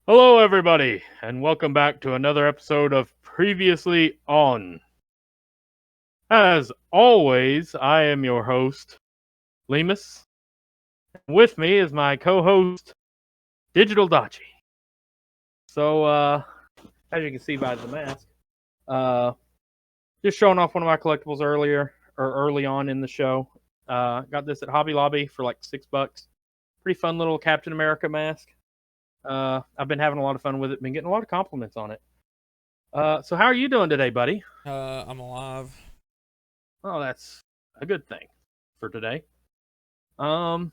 Hello, everybody, and welcome back to another episode of Previously On. As always, I am your host, Leemus. With me is my co-host, Digital Dachi. So, as you can see by the mask, uh, just showing off one of my collectibles early on in the show. Got this at Hobby Lobby for like $6. Pretty fun little Captain America mask. I've been having a lot of fun with it. Been getting a lot of compliments on it. So how are you doing today, buddy? I'm alive. Oh, that's a good thing for today. So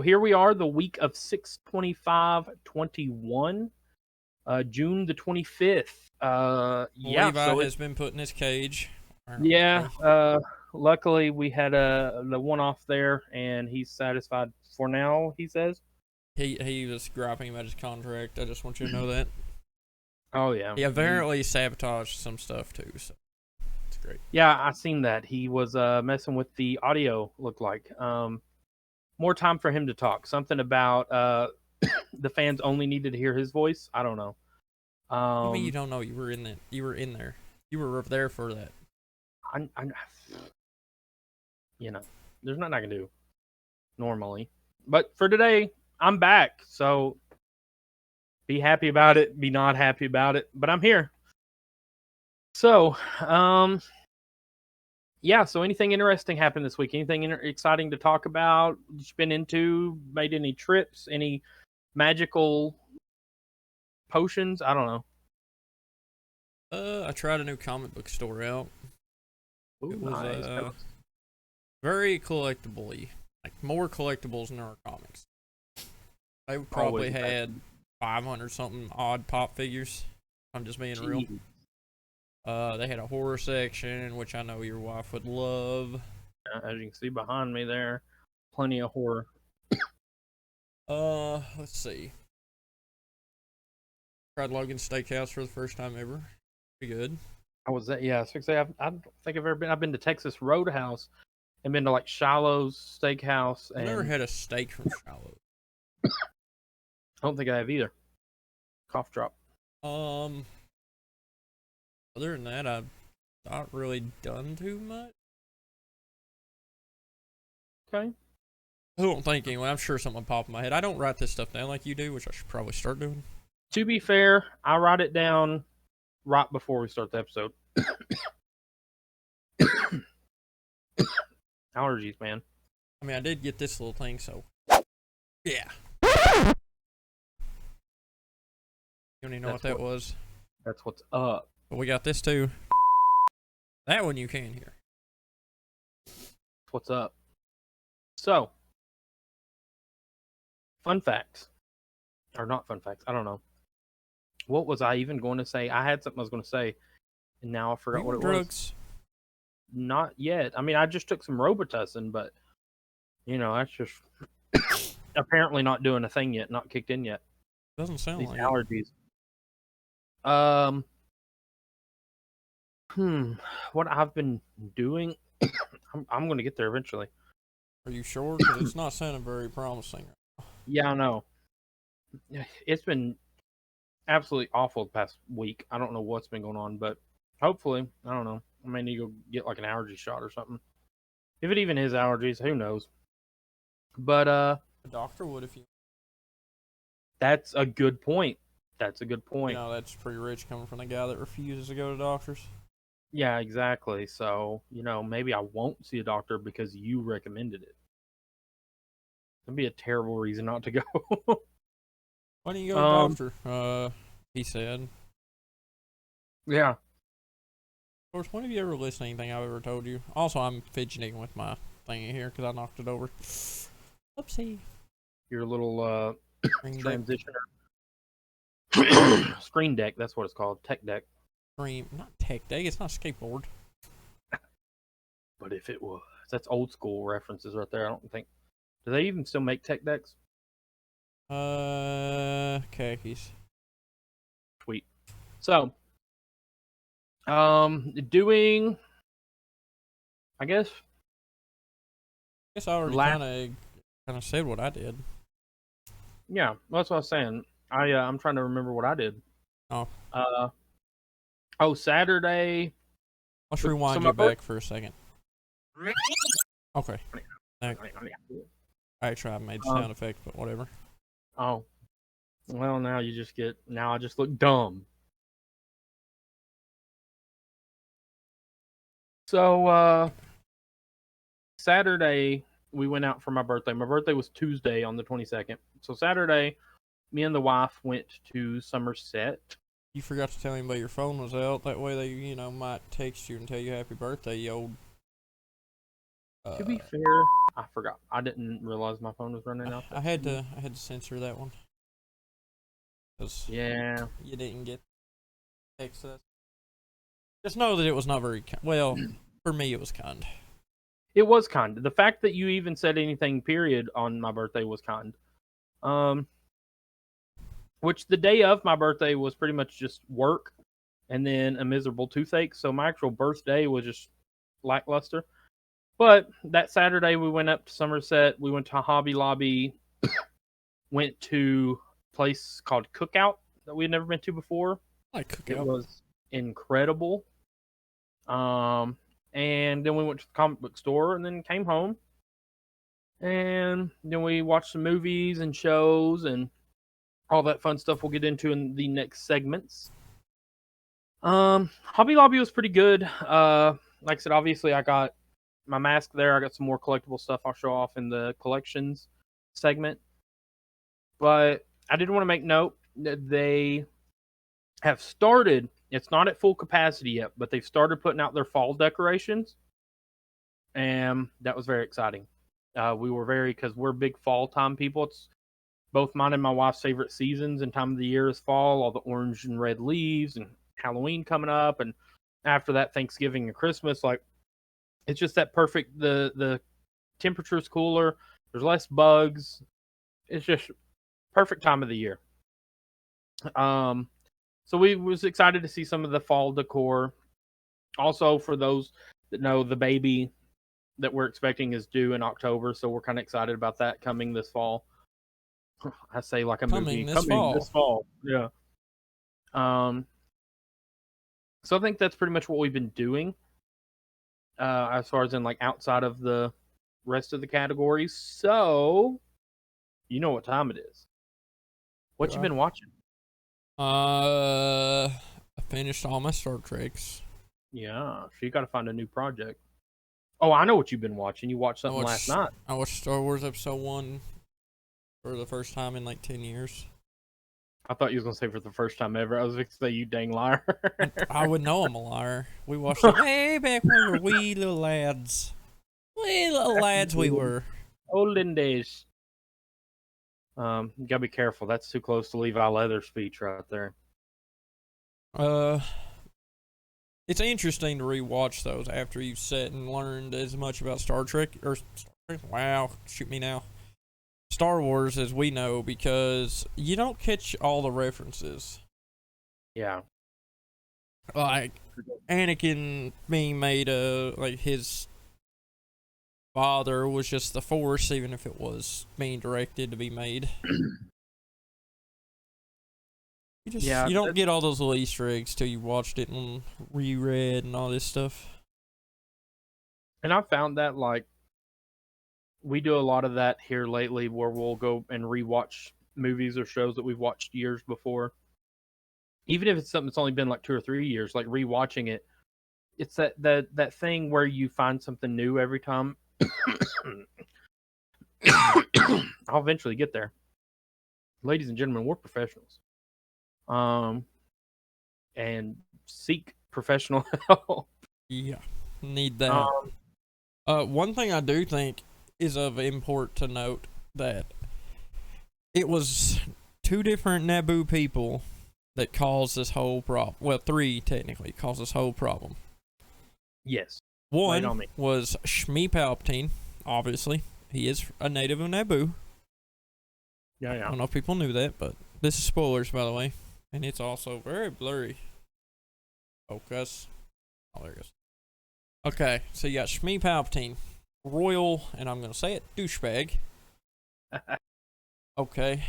here we are, the week of 6/25/21, June the 25th. Levi has been put in his cage. Yeah. Luckily we had the one off there, and he's satisfied for now. He says he was griping about his contract. I just want you to know that. Oh yeah. He apparently sabotaged some stuff too, so it's great. Yeah, I seen that. He was messing with the audio. Looked like more time for him to talk. Something about the fans only needed to hear his voice. I don't know. I mean, you don't know. You were in that. You were in there. You were there for that. There's nothing I can do normally. But for today, I'm back. So be happy about it. Be not happy about it. But I'm here. So, so anything interesting happened this week? Anything exciting to talk about? You've been into? Made any trips? Any magical potions? I don't know. I tried a new comic book store out. Ooh, it was nice. very collectible-y. Like more collectibles than there are comics. They probably had 500 something odd pop figures. I'm just being real. They had a horror section, which I know your wife would love. As you can see behind me there, plenty of horror. Let's see. Tried Logan's Steakhouse for the first time ever. Pretty good. I was that? Yeah, I don't think I've ever been. I've been to Texas Roadhouse and been to like Shiloh's Steakhouse. I've never had a steak from Shiloh. I don't think I have either. Cough drop. Other than that, I've not really done too much. Okay. I don't think anyway. I'm sure something will pop in my head. I don't write this stuff down like you do, which I should probably start doing. To be fair, I write it down right before we start the episode. Allergies, man. I mean, I did get this little thing, so yeah. You don't even know what that was. That's what's up. But we got this too. That one you can hear. What's up? So, fun facts. Or not fun facts. I don't know. What was I even going to say? I had something I was going to say, and now I forgot what it was. Not yet. I mean, I just took some Robitussin, but, that's just apparently not doing a thing yet. Not kicked in yet. Doesn't sound These like allergies. What I've been doing, I'm going to get there eventually. Are you sure? Because it's not sounding very promising. Yeah, I know. It's been absolutely awful the past week. I don't know what's been going on, but hopefully, I don't know. I may need to go get like an allergy shot or something. If it even is allergies, who knows? But a doctor would if you. That's a good point. That's that's pretty rich coming from the guy that refuses to go to doctors. Yeah, exactly. So, maybe I won't see a doctor because you recommended it. That'd be a terrible reason not to go. Why don't you go to the doctor? He said. Yeah. Of course, when have you ever listened to anything I've ever told you? Also, I'm fidgeting with my thingy here because I knocked it over. Oopsie. Your little transitioner. Screen deck, that's what it's called. Tech deck. Not tech deck, it's not a skateboard. But if it was, that's old school references right there. I don't think. Do they even still make tech decks? Khakis. Sweet. So, doing, I guess I already kind of said what I did. Yeah, that's what I was saying. I'm trying to remember what I did. Oh, Uh, Saturday. let's So rewind my you birth. back for a second. Okay. I tried made the Um, sound effect, but whatever. oh, well, now I just look dumb. So Saturday we went out for my birthday. My birthday was Tuesday on the 22nd. So Saturday, me and the wife went to Somerset. You forgot to tell anybody your phone was out. That way they, might text you and tell you happy birthday, you old. To be Uh, fair, I forgot. I didn't realize my phone was running out. I had to censor that one because Yeah, you didn't get text us. Just know that it was not very kind. Well, for me it was kind. it was kind. The fact that you even said anything, period, on my birthday was kind. Um, which the day of my birthday was pretty much just work and then a miserable toothache. So my actual birthday was just lackluster. But that Saturday we went up to Somerset. We went to Hobby Lobby. Went to a place called Cookout that we had never been to before. I like It cookout. was incredible. Um, and then we went to the comic book store and then came home. And then we watched some movies and shows and all that fun stuff we'll get into in the next segments. Hobby Lobby was pretty good. Like I said, obviously I got my mask there. I got some more collectible stuff I'll show off in the collections segment. But I did want to make note that they have started. It's not at full capacity yet, but they've started putting out their fall decorations, and that was very exciting. We were because we're big fall time people. It's both mine and my wife's favorite seasons and time of the year is fall. All the orange and red leaves and Halloween coming up, and after that Thanksgiving and Christmas. Like it's just that perfect. The temperature's cooler. There's less bugs. It's just perfect time of the year. Um, so we was excited to see some of the fall decor. Also, for those that know, the baby that we're expecting is due in October, so we're kind of excited about that coming this fall. I say like a movie Coming this coming this fall. fall. Yeah. Um. So I think that's pretty much what we've been doing. As far as in like outside of the rest of the categories. So you know what time it is. What you Yeah. been watching? I finished all my Star Treks. Yeah. So you got to find a new project. Oh, I know what you've been watching. You watched I something last watched night. I watched Star Wars Episode 1 for the first time in like 10 years. I thought you was gonna say for the first time ever. I was going to say you dang liar. I would know I'm a liar. We watched it way back when we were wee little lads. Wee little lads we were. Olden days. You gotta be careful. That's too close to Levi Leather's speech right there. Uh, it's interesting to rewatch those after you've sat and learned as much about Star Trek Wow, shoot me now. Star Wars as we know because you don't catch all the references. Yeah. Like Anakin being made like his father was just the Force, even if it was being directed to be made. Yeah. You don't get all those little Easter eggs till you watched it and reread and all this stuff. And I found that like we do a lot of that here lately where we'll go and rewatch movies or shows that we've watched years before. Even if it's something that's only been like 2 or 3 years, like rewatching it, it's that thing where you find something new every time. I'll eventually get there. Ladies and gentlemen, we're professionals. Um, and seek professional help. Yeah, need that. Um, One thing I do think is of import to note that it was two different Naboo people that caused this whole problem. Well, three technically caused this whole problem. yes. One on me. was Shmi Palpatine. Obviously, he is a native of Naboo. Yeah, I yeah. don't know if people knew that, but this is spoilers, by the way, and it's also very blurry. Focus. Oh, there it goes. Okay, so you got Shmi Palpatine, royal, and I'm gonna say it, douchebag. Okay.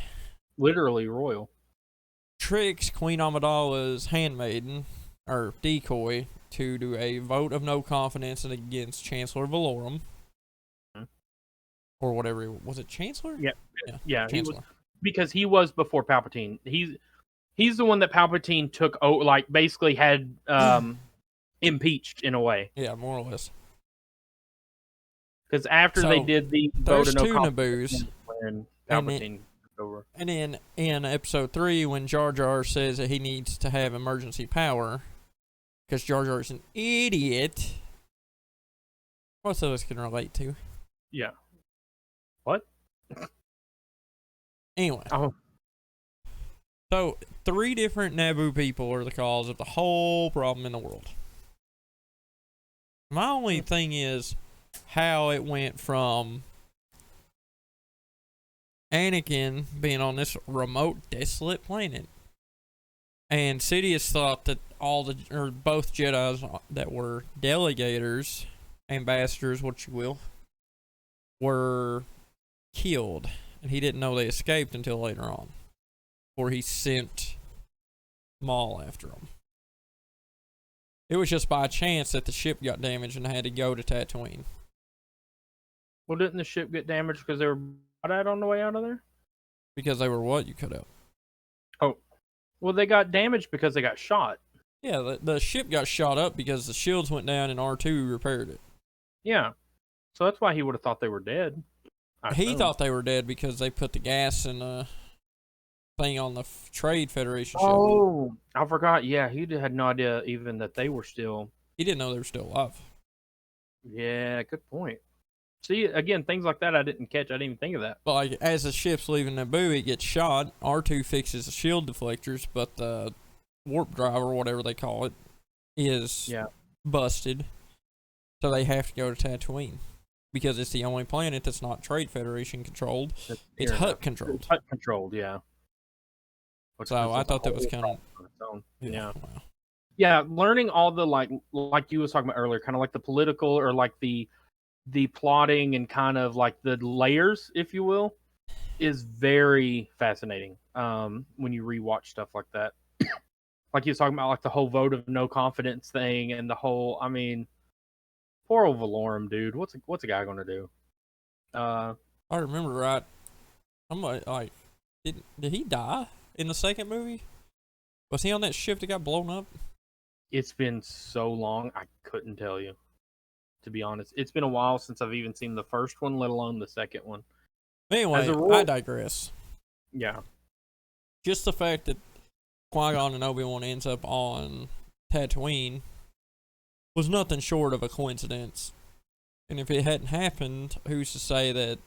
Literally royal. tricks Queen Amidala's handmaiden, or decoy, to do a vote of no confidence against Chancellor Valorum. Or whatever. Was it Chancellor? Yeah. He was, Chancellor. because he was before Palpatine. He's the one that Palpatine took, like basically had impeached in a way. Yeah, more or less. Because after they did the vote there's of no two confidence, Naboos. when Palpatine took over. And then in episode 3, when Jar Jar says that he needs to have emergency power, because Jar Jar's an idiot. Most of us can relate to. Yeah. What? Anyway. Oh. So, 3 different Naboo people are the cause of the whole problem in the world. My only thing is how it went from Anakin being on this remote, desolate planet, and Sidious thought that both Jedis that were delegators, ambassadors, what you will, were killed, and he didn't know they escaped until later on, or he sent Maul after them. It was just by chance that the ship got damaged and had to go to Tatooine. Well, didn't the ship get damaged because they were shot at on the way out of there? Because they were what? You cut out. Oh. Well, they got damaged because they got shot. Yeah, the ship got shot up because the shields went down and R2 repaired it. Yeah. So that's why he would have thought they were dead. He thought they were dead because they put the gas and thing on the Trade Federation ship. Oh, I forgot. Yeah, he had no idea even that they were still... He didn't know they were still alive. Yeah, good point. See, again, things like that I didn't catch. I didn't even think of that. But like, as the ship's leaving Naboo, it gets shot. R2 fixes the shield deflectors, but the warp drive, or whatever they call it, is busted. So they have to go to Tatooine. Because it's the only planet that's not Trade Federation controlled. It's Hutt controlled. It's Hutt controlled, yeah. So I thought that was kind of... Yeah. Wow. Yeah, learning all the, like you was talking about earlier, kind of like the political, or like the plotting and kind of like the layers, if you will, is very fascinating when you rewatch stuff like that. Like you was talking about, like the whole vote of no confidence thing, and the whole, I mean, poor old Valorum, dude. What's a guy gonna do? I remember right. I'm like, did he die in the second movie? Was he on that ship that got blown up? It's been so long, I couldn't tell you. To be honest, it's been a while since I've even seen the first one, let alone the second one. Anyway, I digress. Yeah. Just the fact that Qui-Gon and Obi-Wan ends up on Tatooine was nothing short of a coincidence. And if it hadn't happened, who's to say that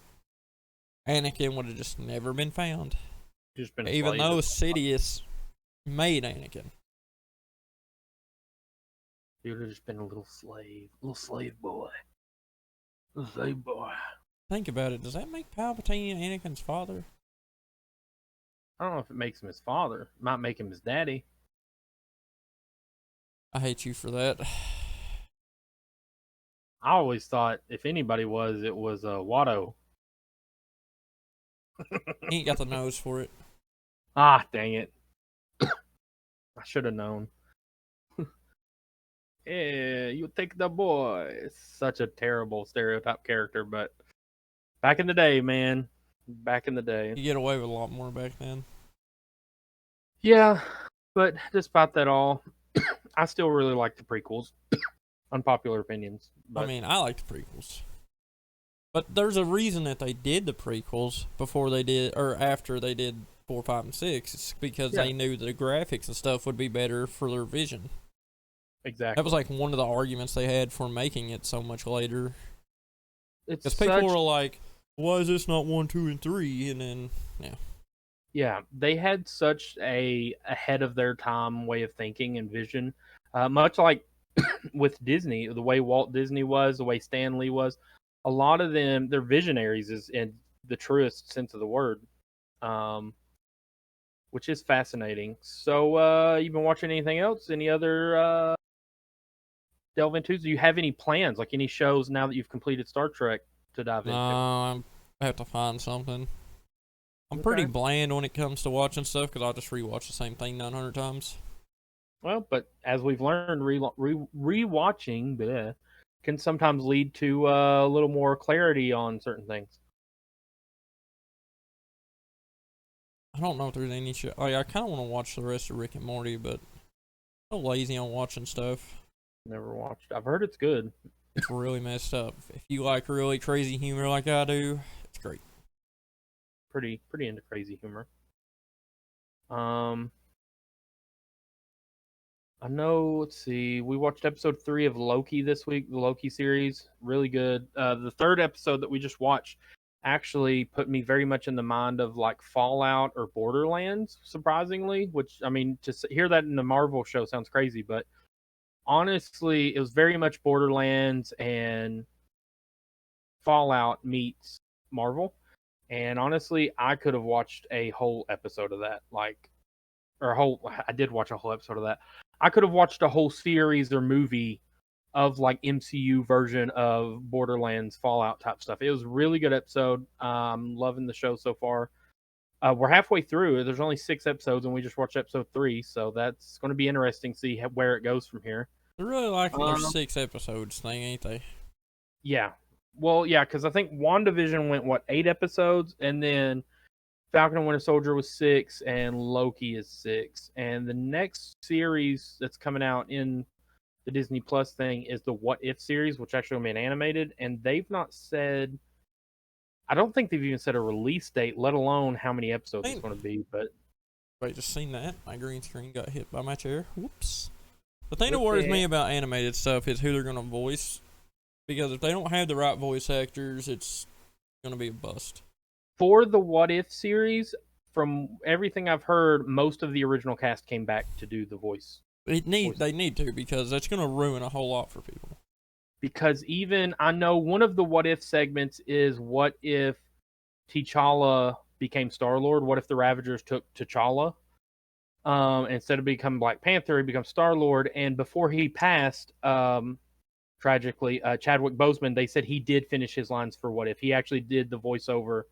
Anakin would have just never been found? Just been even though Sidious made Anakin. He would have just been a little slave boy. Little slave boy. Think about it. Does that make Palpatine Anakin's father? I don't know if it makes him his father. It might make him his daddy. I hate you for that. I always thought if anybody was, it was Watto. He ain't got the nose for it. Ah, dang it. I should have known. Yeah, you take the boy. It's such a terrible stereotype character, but back in the day, man. Back in the day. You get away with a lot more back then. Yeah, but despite that all, I still really like the prequels. Unpopular opinions. But... I mean, I like the prequels. But there's a reason that they did the prequels before they did, or after they did 4, 5, and 6. It's because they knew that the graphics and stuff would be better for their vision. Exactly. That was like one of the arguments they had for making it so much later. Because People were like, why is this not 1, 2, and 3? And then, Yeah, they had such a ahead of their time way of thinking and vision. Much like with Disney, the way Walt Disney was, the way Stan Lee was. A lot of them, they're visionaries is in the truest sense of the word. Which is fascinating. So, you've been watching anything else? Any other delve into? Do you have any plans, like any shows now that you've completed Star Trek to dive into? I have to find something. I'm pretty bland when it comes to watching stuff because I'll just rewatch the same thing 900 times. Well, but as we've learned, rewatching can sometimes lead to a little more clarity on certain things. I don't know if there's any show. I kind of want to watch the rest of Rick and Morty, but I'm so lazy on watching stuff. Never watched. I've heard it's good. It's really messed up. If you like really crazy humor like I do, it's great. Pretty into crazy humor. I know. Let's see. We watched episode 3 of Loki this week. The Loki series, really good. The third episode that we just watched actually put me very much in the mind of like Fallout or Borderlands, surprisingly. Which I mean, to hear that in the Marvel show sounds crazy, but honestly, it was very much Borderlands and Fallout meets Marvel. And honestly, I could have watched a whole episode of that. I did watch a whole episode of that. I could have watched a whole series or movie of like MCU version of Borderlands Fallout type stuff. It was a really good episode. Loving the show so far. We're halfway through. There's only 6 episodes, and we just watched episode 3, so that's going to be interesting to see where it goes from here. They're really liking their 6 episodes thing, ain't they? Yeah. Well, yeah, because I think WandaVision went 8 episodes, and then Falcon and Winter Soldier was 6, and Loki is 6. And the next series that's coming out in the Disney Plus thing is the What If series, which actually will be animated. And they've not said, I don't think they've even said a release date, let alone how many episodes it's going to be. But wait, just seen that. My green screen got hit by my chair. Whoops. The thing that worries me about animated stuff is who they're going to voice. Because if they don't have the right voice actors, it's going to be a bust. For the What If series, from everything I've heard, most of the original cast came back to do the voice. They need to, because that's going to ruin a whole lot for people. Because even I know one of the What If segments is what if T'Challa became Star-Lord? What if the Ravagers took T'Challa? Instead of becoming Black Panther, he becomes Star-Lord. And before he passed, tragically, Chadwick Boseman, they said he did finish his lines for What If. He actually did the voiceover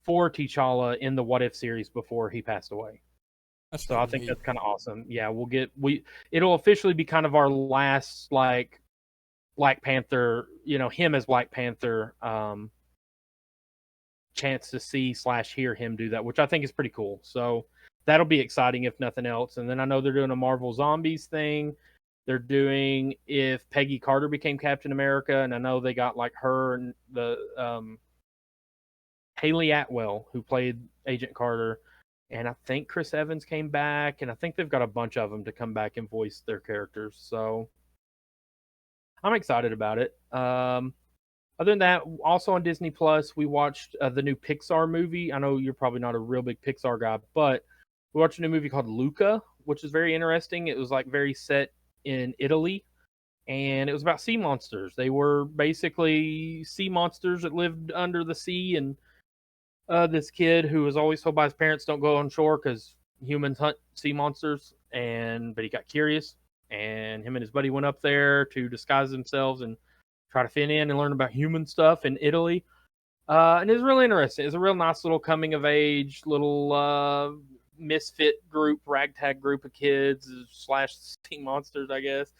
for T'Challa in the What If series before he passed away. So I think that's kind of awesome. Yeah, it'll officially be kind of our last like Black Panther, him as Black Panther, chance to see/hear him do that, which I think is pretty cool. So that'll be exciting if nothing else. And then I know they're doing a Marvel Zombies thing. They're doing if Peggy Carter became Captain America, and I know they got like her and the Haley Atwell, who played Agent Carter, and I think Chris Evans came back, and I think they've got a bunch of them to come back and voice their characters. So I'm excited about it. Other than that, also on Disney Plus, we watched the new Pixar movie. I know you're probably not a real big Pixar guy, but we watched a new movie called Luca, which is very interesting. It was like very set in Italy, and it was about sea monsters. They were basically sea monsters that lived under the sea, and this kid who was always told by his parents don't go on shore because humans hunt sea monsters, but he got curious, and him and his buddy went up there to disguise themselves and try to fit in and learn about human stuff in Italy. And it's really interesting. It's a real nice little coming of age, little misfit group, ragtag group of kids / sea monsters, I guess.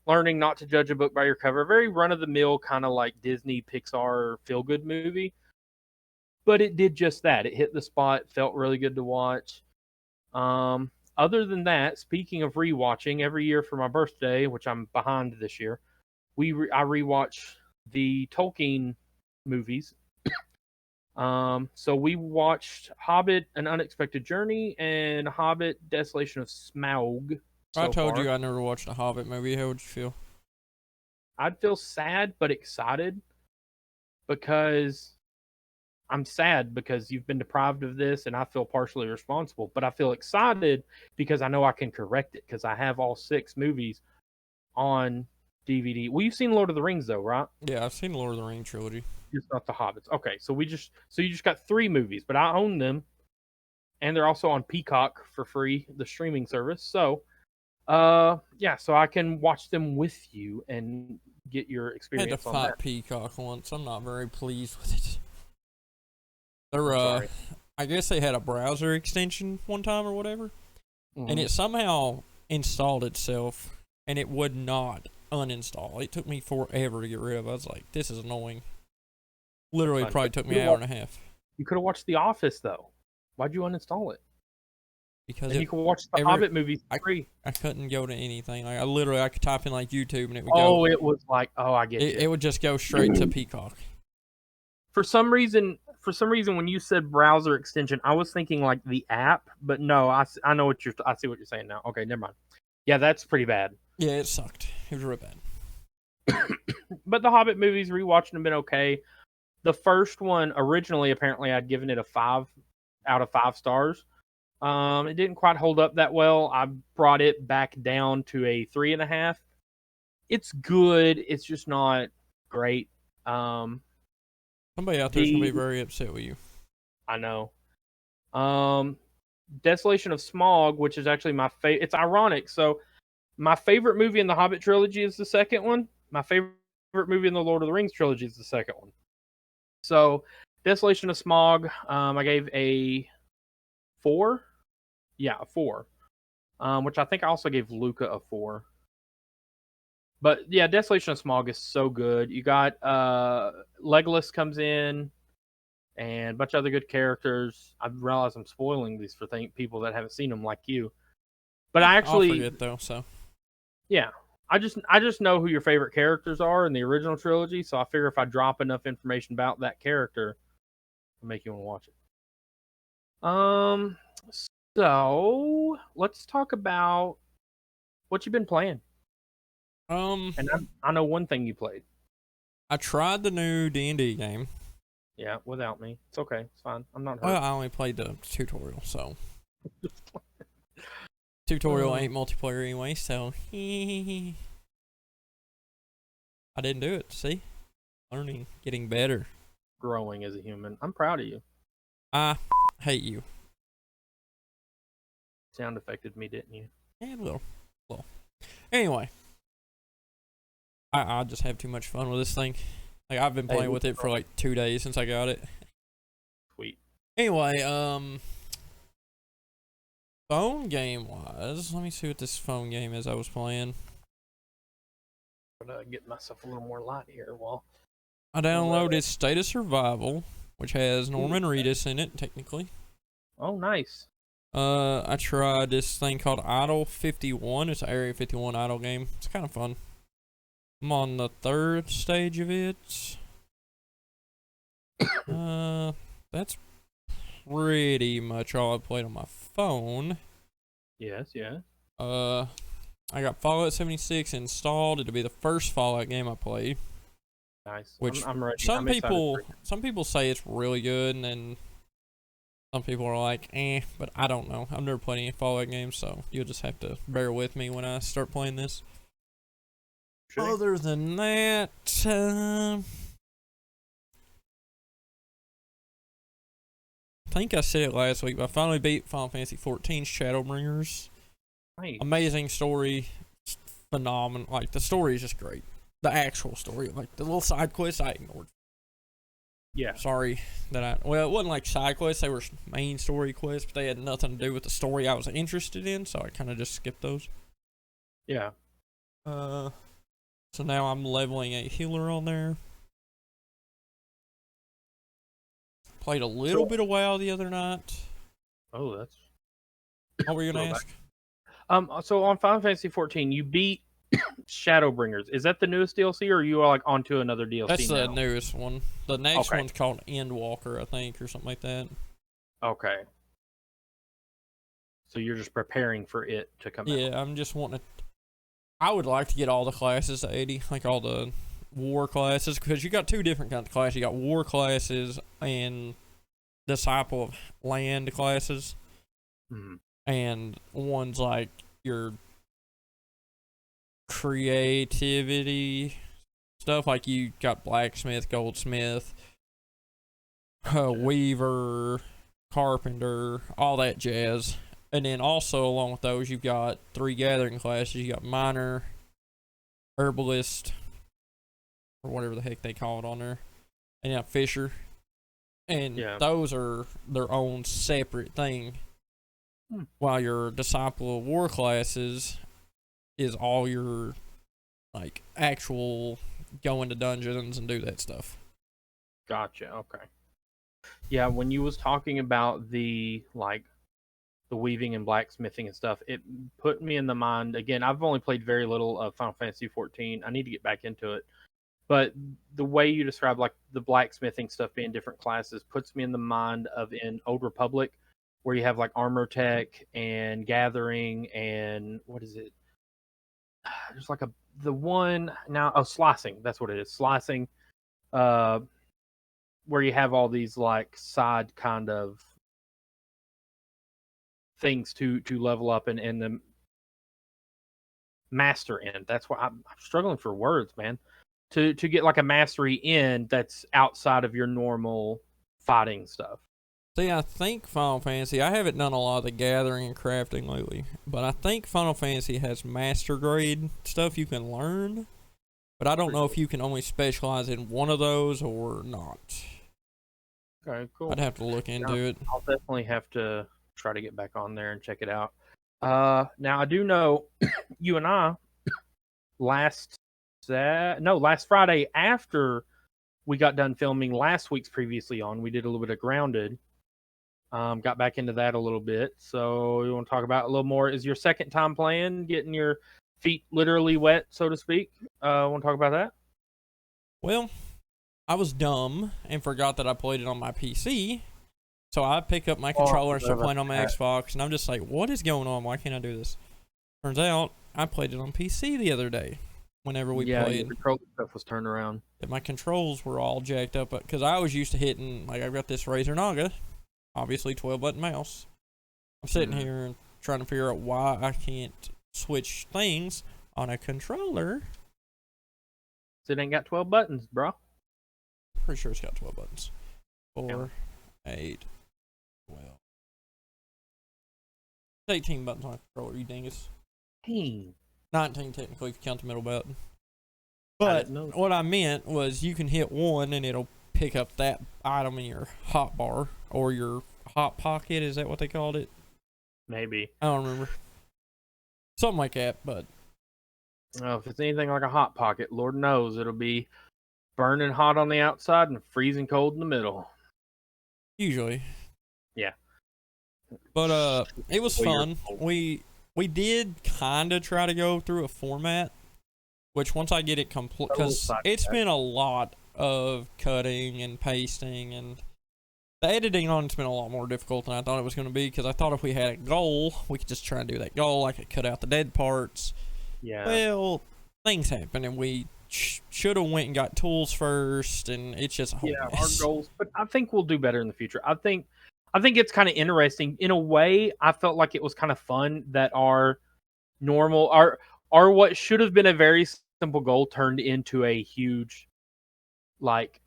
Learning not to judge a book by your cover. Very run of the mill, kind of like Disney Pixar feel good movie. But it did just that. It hit the spot, felt really good to watch. Other than that, speaking of rewatching, every year for my birthday, which I'm behind this year, I rewatch the Tolkien movies. So we watched Hobbit: An Unexpected Journey and Hobbit: Desolation of Smaug. I told you I never watched a Hobbit movie. How would you feel? I'd feel sad but excited, because I'm sad because you've been deprived of this and I feel partially responsible, but I feel excited because I know I can correct it because I have all 6 movies on DVD. Well, you've seen Lord of the Rings though, right? Yeah, I've seen Lord of the Rings trilogy. Just not the Hobbits. Okay, so you just got 3 movies, but I own them, and they're also on Peacock for free, the streaming service. So, yeah, so I can watch them with you and get your experience. I had to fight Peacock once. I'm not very pleased with it. I guess they had a browser extension one time or whatever, and Mhm. it somehow installed itself, and it would not uninstall. It took me forever to get rid of it. I was like, this is annoying. Literally, Fun. probably But took me an hour and a half you could have watched The Office though. Why'd you uninstall it? because And you could watch the every Hobbit movies I free. I couldn't go to anything. Like I could type in like YouTube and it would go. Oh, it was like, oh, I get It you. would just go straight to Peacock. For some reason, when you said browser extension, I was thinking like the app, but no, I know what I see what you're saying now. Okay, never mind. Yeah, that's pretty bad. Yeah, it sucked. It was real bad. But the Hobbit movies, rewatching them, been okay. The first one originally, apparently, I'd given it a 5 out of 5 stars. It didn't quite hold up that well. I brought it back down to a 3.5. It's good. It's just not great. Somebody out there's gonna be The very upset with you. I know. Um, Desolation of Smog, which is actually my favorite. It's ironic. So my favorite movie in the Hobbit trilogy is the second one. My favorite movie in the Lord of the Rings trilogy is the second one. So Desolation of Smog, I gave a 4. Yeah, a 4. Which I think I also gave Luca a 4. But yeah, Desolation of Smog is so good. You got Legolas comes in and a bunch of other good characters. I realize I'm spoiling these for people that haven't seen them like you. But I I'll actually, forget though. So yeah, I just know who your favorite characters are in the original trilogy, so I figure if I drop enough information about that character, it'll make you want to watch it. So let's talk about what you've been playing. And I know one thing you played. I tried the new D&D game. Yeah, without me, it's okay. It's fine. I'm not Well, hurt. I only played the tutorial, so tutorial ain't multiplayer anyway. So I didn't do it. See, learning, getting better. Growing as a human. I'm proud of you. I hate you. Sound affected me, didn't you? Yeah, a little. Anyway, I just have too much fun with this thing. Like I've been playing with it for like 2 days since I got it. Sweet. Anyway, phone game wise, let me see what this phone game is I was playing. I'm gonna get myself a little more light here. Well, I downloaded State of Survival, which has Norman Reedus in it, technically. Oh, nice. I tried this thing called Idle 51. It's an Area 51 idle game. It's kind of fun. I'm on the 3rd stage of it. That's pretty much all I played on my phone. Yes, yeah. I got Fallout 76 installed. It'll be the first Fallout game I played. Nice. Which I'm ready. some I'm some people say it's really good, and then some people are like, but I don't know. I've never played any Fallout games, so you'll just have to bear with me when I start playing this. Sure. Other than that, I think I said it last week, but I finally beat Final Fantasy XIV's Shadowbringers. Nice. Amazing story, phenomenal. Like the story is just great. The actual story, like the little side quests, I ignored. Yeah. Sorry that well, it wasn't like side quests; they were main story quests, but they had nothing to do with the story I was interested in, so I kind of just skipped those. Yeah. So now I'm leveling a healer on there. Played a little bit of WoW the other night. Oh, that's. What were you gonna ask? So on Final Fantasy 14, you beat Shadowbringers. Is that the newest DLC, or are you like onto another DLC? That's the now? newest one. The next one's called Endwalker, I think, or something like that. Okay. So you're just preparing for it to come out. Yeah, I'm just wanting to. I would like to get all the classes to 80, like all the war classes, because you got 2 different kinds of classes. You got war classes and Disciple of Land classes. Mm-hmm. And one's like your creativity stuff, like you got blacksmith, goldsmith, weaver, carpenter, all that jazz. And then also along with those, you've got 3 gathering classes. You got miner, herbalist, or whatever the heck they call it on there, and you got fisher. And Yeah. those are their own separate thing. While your Disciple of War classes is all your like actual go into dungeons and do that stuff. Gotcha. Okay. Yeah, when you was talking about the weaving and blacksmithing and stuff, it put me in the mind again. I've only played very little of Final Fantasy 14. I need to get back into it. But the way you describe like the blacksmithing stuff being different classes puts me in the mind of in Old Republic, where you have like armor tech and gathering and what is it? There's like the one now slicing. That's what it is. Slicing. Uh, where you have all these like side kind of things to level up and the master in. That's why I'm struggling for words, man. To get like a mastery in that's outside of your normal fighting stuff. See, I think Final Fantasy, I haven't done a lot of the gathering and crafting lately, but I think Final Fantasy has master grade stuff you can learn, but I don't know if you can only specialize in one of those or not. Okay, cool. I'd have to look into it. I'll definitely have to try to get back on there and check it out. Now I do know you and I last Friday after we got done filming last week's previously on, we did a little bit of Grounded. Got back into that a little bit. So you want to talk about a little more? Is your second time playing, getting your feet literally wet, so to speak? Want to talk about that? Well, I was dumb and forgot that I played it on my PC. So I pick up my controller and start playing on my Xbox, and I'm just like, what is going on? Why can't I do this? Turns out I played it on PC the other day whenever we played. Yeah, the controller stuff was turned around. And my controls were all jacked up because I was used to hitting, like I've got this Razer Naga, obviously 12-button mouse. I'm sitting here and trying to figure out why I can't switch things on a controller. It ain't got 12 buttons, bro. Pretty sure it's got 12 buttons. 4, 8, 12. 18 buttons on a controller, you dingus. 19 technically if you count the middle button. But what I meant was you can hit one and it'll pick up that item in your hot bar or your hot pocket. Is that what they called it? Maybe. I don't remember. Something like that, but if it's anything like a hot pocket, Lord knows it'll be burning hot on the outside and freezing cold in the middle. Usually. Yeah. But it was fun. We did kind of try to go through a format, which once I get it complete, because it's been a lot of cutting and pasting, and the editing on it's been a lot more difficult than I thought it was going to be, because I thought if we had a goal, we could just try and do that goal. I could cut out the dead parts. Yeah. Well, things happen, and we should have went and got tools first, and it's just a whole mess. Our goals. But I think we'll do better in the future. I think it's kind of interesting. In a way, I felt like it was kind of fun that our normal, our what should have been a very simple goal turned into a huge, like,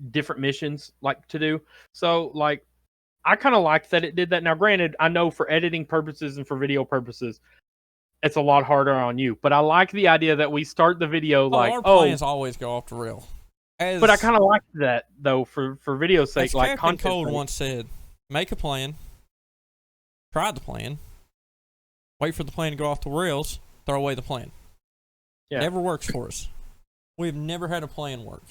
different missions like to do. So like, I kind of liked that it did that. Now, granted, I know for editing purposes and for video purposes, it's a lot harder on you. But I like the idea that we start the video our plans always go off the rail. But I kind of like that though for video's sake. As like Captain Cold once said, make a plan, try the plan, wait for the plan to go off the rails, throw away the plan. Yeah. Never works for us. We've never had a plan work.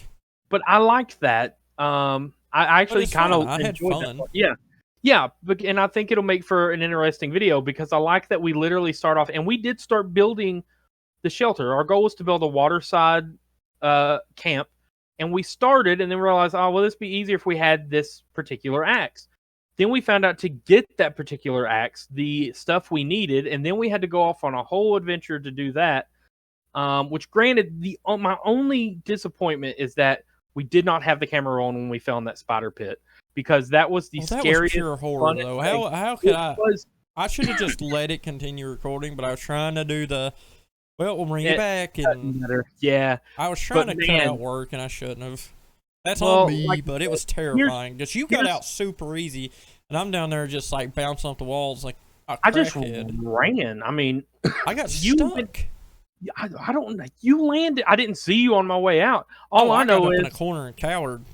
But I liked that. I actually kind of enjoyed that. Yeah, and I think it'll make for an interesting video because I like that we literally start off, and we did start building the shelter. Our goal was to build a waterside camp, and we started and then realized, oh, well, this would be easier if we had this particular axe. Then we found out to get that particular axe, the stuff we needed, and then we had to go off on a whole adventure to do that. Which, granted, my only disappointment is that we did not have the camera rolling when we fell in that spider pit, because that was the scariest. That was pure horror, though. How could I should have just let it continue recording, but I was trying to do we'll bring it back. And yeah. I was trying to cut out work, and I shouldn't have. That's on me, but it was terrifying. Because you got out super easy, and I'm down there just like bouncing off the walls like a crackhead. I just ran. I mean, I got stuck. I don't. You landed. I didn't see you on my way out. All I know got is up in a corner and cowered.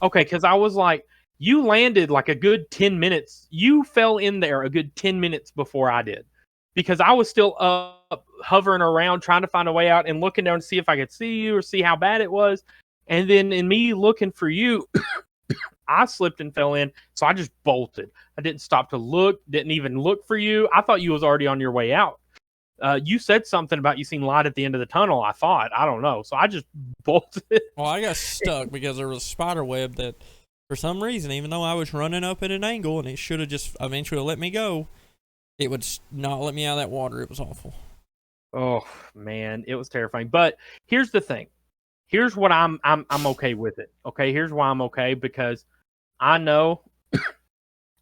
Okay, because I was like, you landed like a good 10 minutes. You fell in there a good 10 minutes before I did. Because I was still up hovering around trying to find a way out and looking down to see if I could see you or see how bad it was. And then in me looking for you, I slipped and fell in. So I just bolted. I didn't stop to look, didn't even look for you. I thought you was already on your way out. You said something about you seen light at the end of the tunnel, I thought. I don't know. So I just bolted. Well, I got stuck because there was a spider web that, for some reason, even though I was running up at an angle and it should have just eventually let me go, it would not let me out of that water. It was awful. Oh man, it was terrifying. But here's the thing. Here's what I'm okay with it. Okay, here's why I'm okay, because I know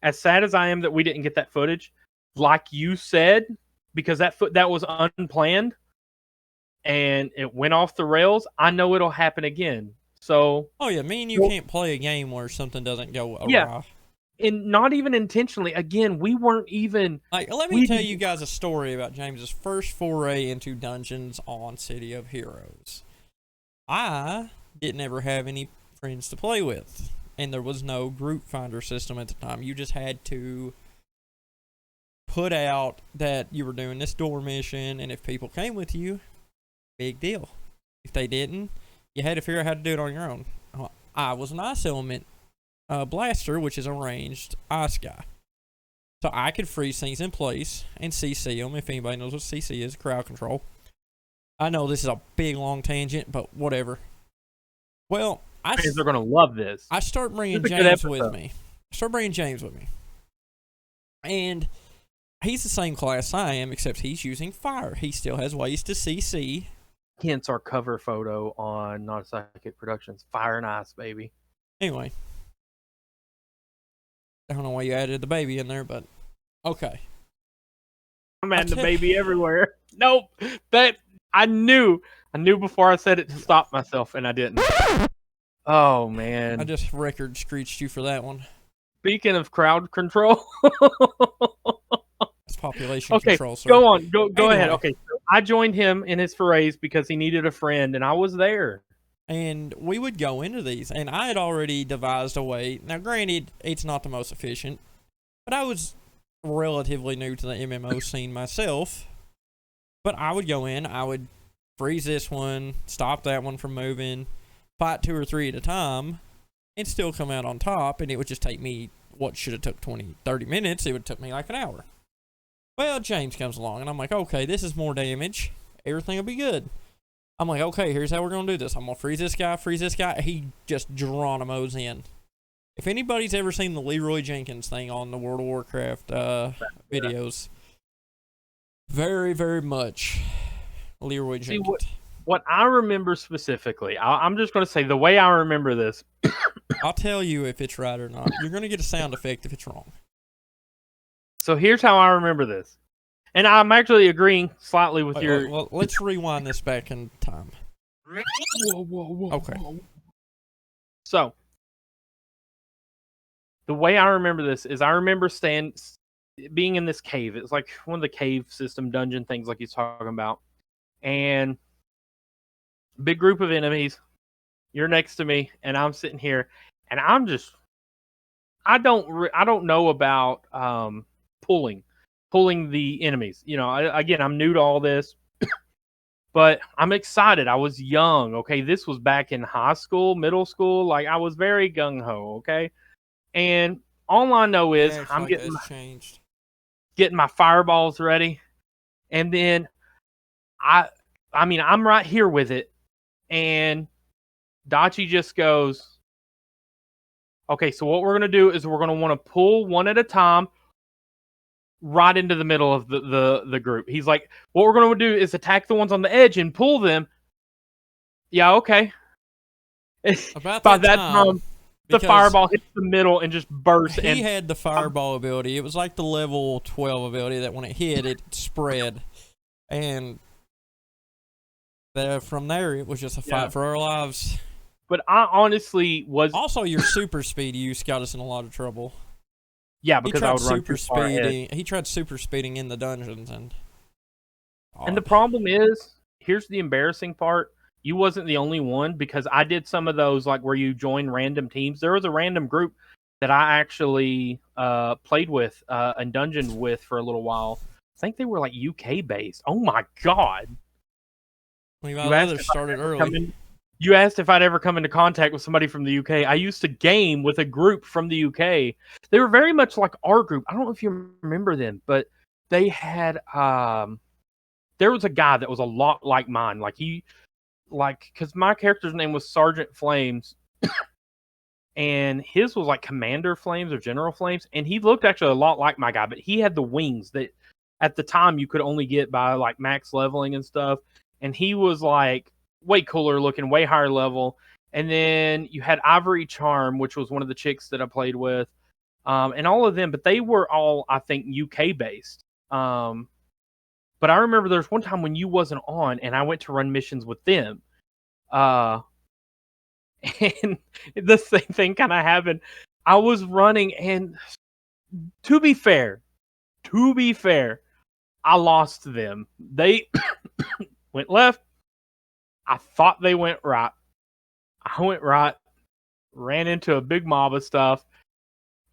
as sad as I am that we didn't get that footage, like you said, because that was unplanned and it went off the rails, I know it'll happen again. So oh yeah, me and you can't play a game where something doesn't go awry. Yeah. And not even intentionally. Again, we weren't even like. Let me tell you guys a story about James's first foray into dungeons on City of Heroes. I didn't ever have any friends to play with, and there was no group finder system at the time. You just had to put out that you were doing this door mission, and if people came with you, big deal. If they didn't, you had to figure out how to do it on your own. I was an ice element blaster, which is a ranged ice guy. So I could freeze things in place and CC them. If anybody knows what CC is, crowd control. I know this is a big, long tangent, but whatever. Well, they're going to love this. I start bringing James with me. And he's the same class I am, except he's using fire. He still has ways to CC. Hence our cover photo on Not a Psychic Productions. Fire and ice, baby. Anyway. I don't know why you added the baby in there, but okay. I'm adding the baby everywhere. Nope. That I knew before I said it to stop myself, and I didn't. Oh man. I just record screeched you for that one. Speaking of crowd control. It's population control, sir. Go on. Go anyway. Ahead. Okay. So I joined him in his forays because he needed a friend, and I was there. And we would go into these, and I had already devised a way. Now, granted, it's not the most efficient, but I was relatively new to the MMO scene myself. But I would go in, I would freeze this one, stop that one from moving, fight 2 or 3 at a time, and still come out on top, and it would just take me what should have took 20, 30 minutes. It would take me like an hour. Well, James comes along, and I'm like, okay, this is more damage. Everything will be good. I'm like, okay, here's how we're going to do this. I'm going to freeze this guy. He just Geronimo's in. If anybody's ever seen the Leroy Jenkins thing on the World of Warcraft videos, very, very much Leroy Jenkins. See, what I remember specifically, I'm just going to say the way I remember this. I'll tell you if it's right or not. You're going to get a sound effect if it's wrong. So here's how I remember this. And I'm actually agreeing slightly with your... Well, let's rewind this back in time. Whoa. Okay. So, the way I remember this is I remember being in this cave. It's like one of the cave system dungeon things like he's talking about. And big group of enemies. You're next to me, and I'm sitting here. And I'm just... I don't know about pulling the enemies. You know, again, I'm new to all this, but I'm excited. I was young. Okay. This was back in high school, middle school. Like I was very gung ho. Okay. And all I know is I'm getting my fireballs ready. And then I'm right here with it. And Dachi just goes, okay, so what we're going to do is we're going to want to pull one at a time right into the middle of the group. He's like, what we're going to do is attack the ones on the edge and pull them. Yeah, okay. About By that time the fireball hits the middle and just bursts. He had the fireball ability. It was like the level 12 ability that when it hit, it spread. And from there, it was just a fight for our lives. But I honestly was... Also, your super speed use got us in a lot of trouble. Yeah, because I would run super speeding. He tried super speeding in the dungeons, and the problem is, here's the embarrassing part. you wasn't the only one, because I did some of those like where you join random teams. There was a random group that I actually played with and dungeoned with for a little while. I think they were like UK based. Oh my god! We got others started early. You asked if I'd ever come into contact with somebody from the UK. I used to game with a group from the UK. They were very much like our group. I don't know if you remember them, but they had there was a guy that was a lot like mine. Because my character's name was Sergeant Flames, and his was like Commander Flames or General Flames, and he looked actually a lot like my guy, but he had the wings that at the time you could only get by like max leveling and stuff, and he was like way cooler looking, way higher level. And then you had Ivory Charm, which was one of the chicks that I played with, and all of them, but they were all, I think, UK based. But I remember there was one time when you wasn't on, and I went to run missions with them. And the same thing kind of happened. I was running, and to be fair, I lost them. They went left. I thought they went right. I went right, ran into a big mob of stuff.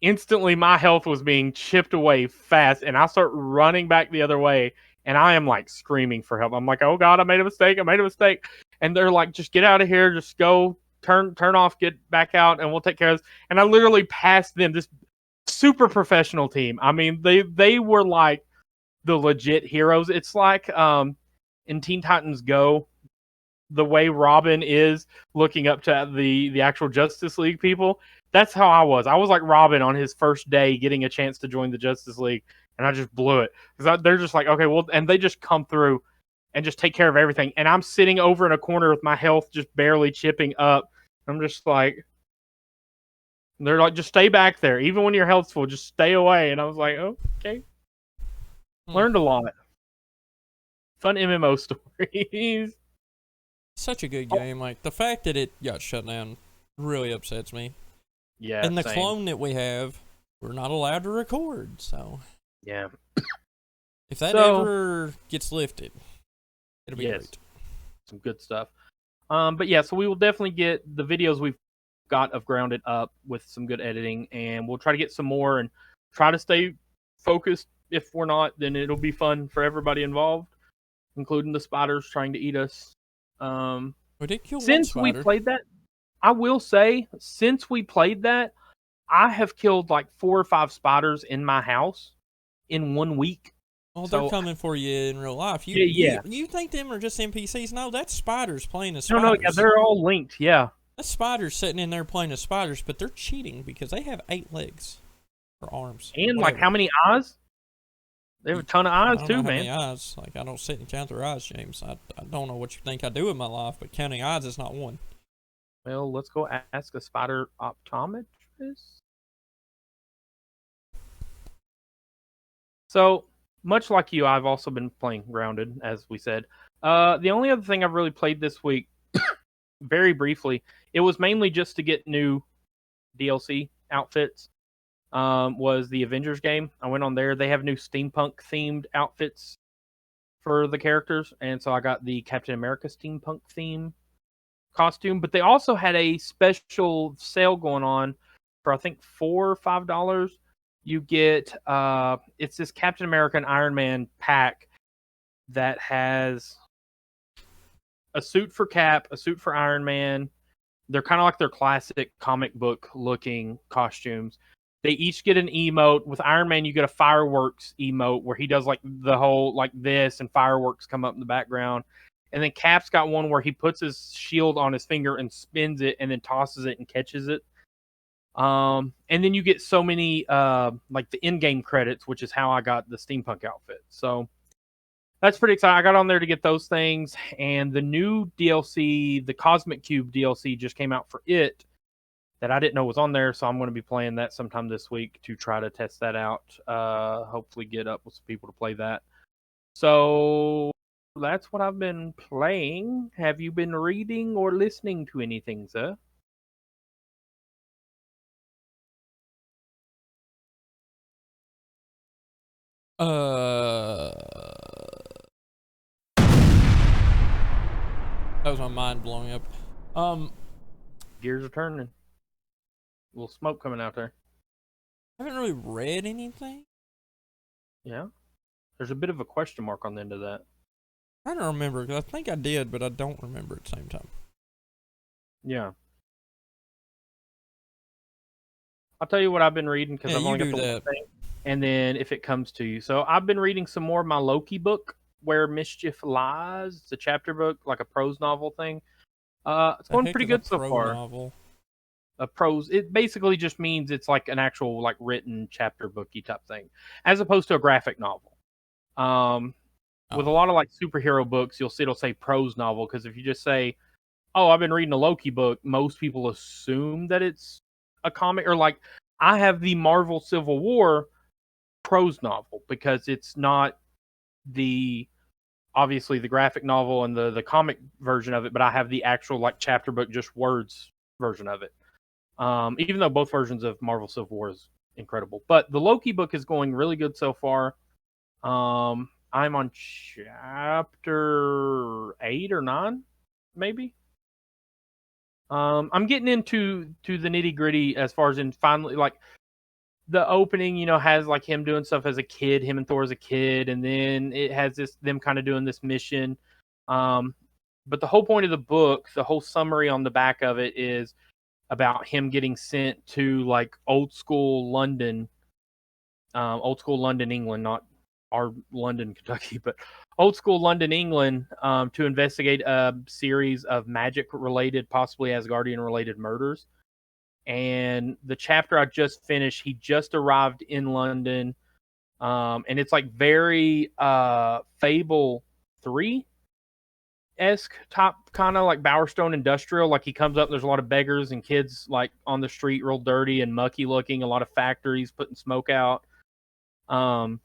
Instantly, my health was being chipped away fast, and I start running back the other way, and I am like screaming for help. I'm like, oh god, I made a mistake. And they're like, just get out of here. Just go, turn off, get back out, and we'll take care of this. And I literally passed them, this super professional team. I mean, they were like the legit heroes. It's like in Teen Titans Go, the way Robin is looking up to the actual Justice League people. That's how I was. I was like Robin on his first day getting a chance to join the Justice League, and I just blew it. Because they're just like, okay, well, and they just come through and just take care of everything. And I'm sitting over in a corner with my health just barely chipping up. I'm just like, they're like, just stay back there. Even when your health's full, just stay away. And I was like, oh, okay. Learned a lot. Fun MMO stories. Such a good game. Like, the fact that it got shut down really upsets me. Yeah, and the same. clone that we have, we're not allowed to record, so... Yeah. If that ever gets lifted, it'll be great. Some good stuff. But yeah, so we will definitely get the videos we've got of Grounded up with some good editing, and we'll try to get some more and try to stay focused. If we're not, then it'll be fun for everybody involved, including the spiders trying to eat us. We did kill since one spider. We played that, I will say, since we played that, I have killed like 4 or 5 spiders in my house in 1 week. Oh, they're coming for you in real life. You think them are just NPCs? No, that's spiders playing as spiders. No, yeah, they're all linked, yeah. That's spiders sitting in there playing as spiders, but they're cheating because they have 8 legs or arms. And like how many eyes? They have a ton of eyes too, man. How many eyes? Like, I don't sit and count their eyes, James. I don't know what you think I do in my life, but counting eyes is not one. Well, let's go ask a spider optometrist. So, much like you, I've also been playing Grounded, as we said. The only other thing I've really played this week, very briefly, it was mainly just to get new DLC outfits, was the Avengers game. I went on there. They have new steampunk-themed outfits for the characters, and so I got the Captain America steampunk theme costume. But they also had a special sale going on for, I think, $4 or $5. You get it's this Captain America and Iron Man pack that has a suit for Cap, a suit for Iron Man. They're kind of like their classic comic book looking costumes. They each get an emote. With Iron Man, you get a fireworks emote where he does like the whole like this, and fireworks come up in the background. And then Cap's got one where he puts his shield on his finger and spins it and then tosses it and catches it. And then you get so many like the in-game credits, which is how I got the steampunk outfit. So that's pretty exciting. I got on there to get those things, and the new DLC, the Cosmic Cube DLC, just came out for it that I didn't know was on there, so I'm going to be playing that sometime this week to try to test that out. Hopefully get up with some people to play that. So that's what I've been playing. Have you been reading or listening to anything, sir? That was my mind blowing up. Gears are turning. A little smoke coming out there. I haven't really read anything. Yeah. There's a bit of a question mark on the end of that. I don't remember because I think I did, but I don't remember at the same time. Yeah. I'll tell you what I've been reading because I've you only got do the one that. thing. And then if it comes to you. So I've been reading some more of my Loki book, Where Mischief Lies. It's a chapter book, like a prose novel thing. It's The going heck pretty is a good so pro far. novel? A prose, it basically just means it's like an actual like written chapter booky type thing, as opposed to a graphic novel. With a Oh, lot of like superhero books, you'll see it'll say prose novel because if you just say, "Oh, I've been reading a Loki book," most people assume that it's a comic, or like I have the Marvel Civil War prose novel because it's not the obviously the graphic novel and the comic version of it, but I have the actual like chapter book, just words version of it. Even though both versions of Marvel Civil War is incredible, but the Loki book is going really good so far. I'm on chapter 8 or 9, maybe. I'm getting into the nitty gritty as far as in finally like the opening, has like him doing stuff as a kid, him and Thor as a kid, and then it has them kind of doing this mission. Um, but the whole point of the book, the whole summary on the back of it is about him getting sent to like old school London, England, not our London, Kentucky, but old school London, England, to investigate a series of magic related, possibly Asgardian related murders. And the chapter I just finished, he just arrived in London. And it's like very Fable 3 esque type, kind of like Bowerstone Industrial. Like he comes up, there's a lot of beggars and kids like on the street, real dirty and mucky looking, a lot of factories putting smoke out. Um,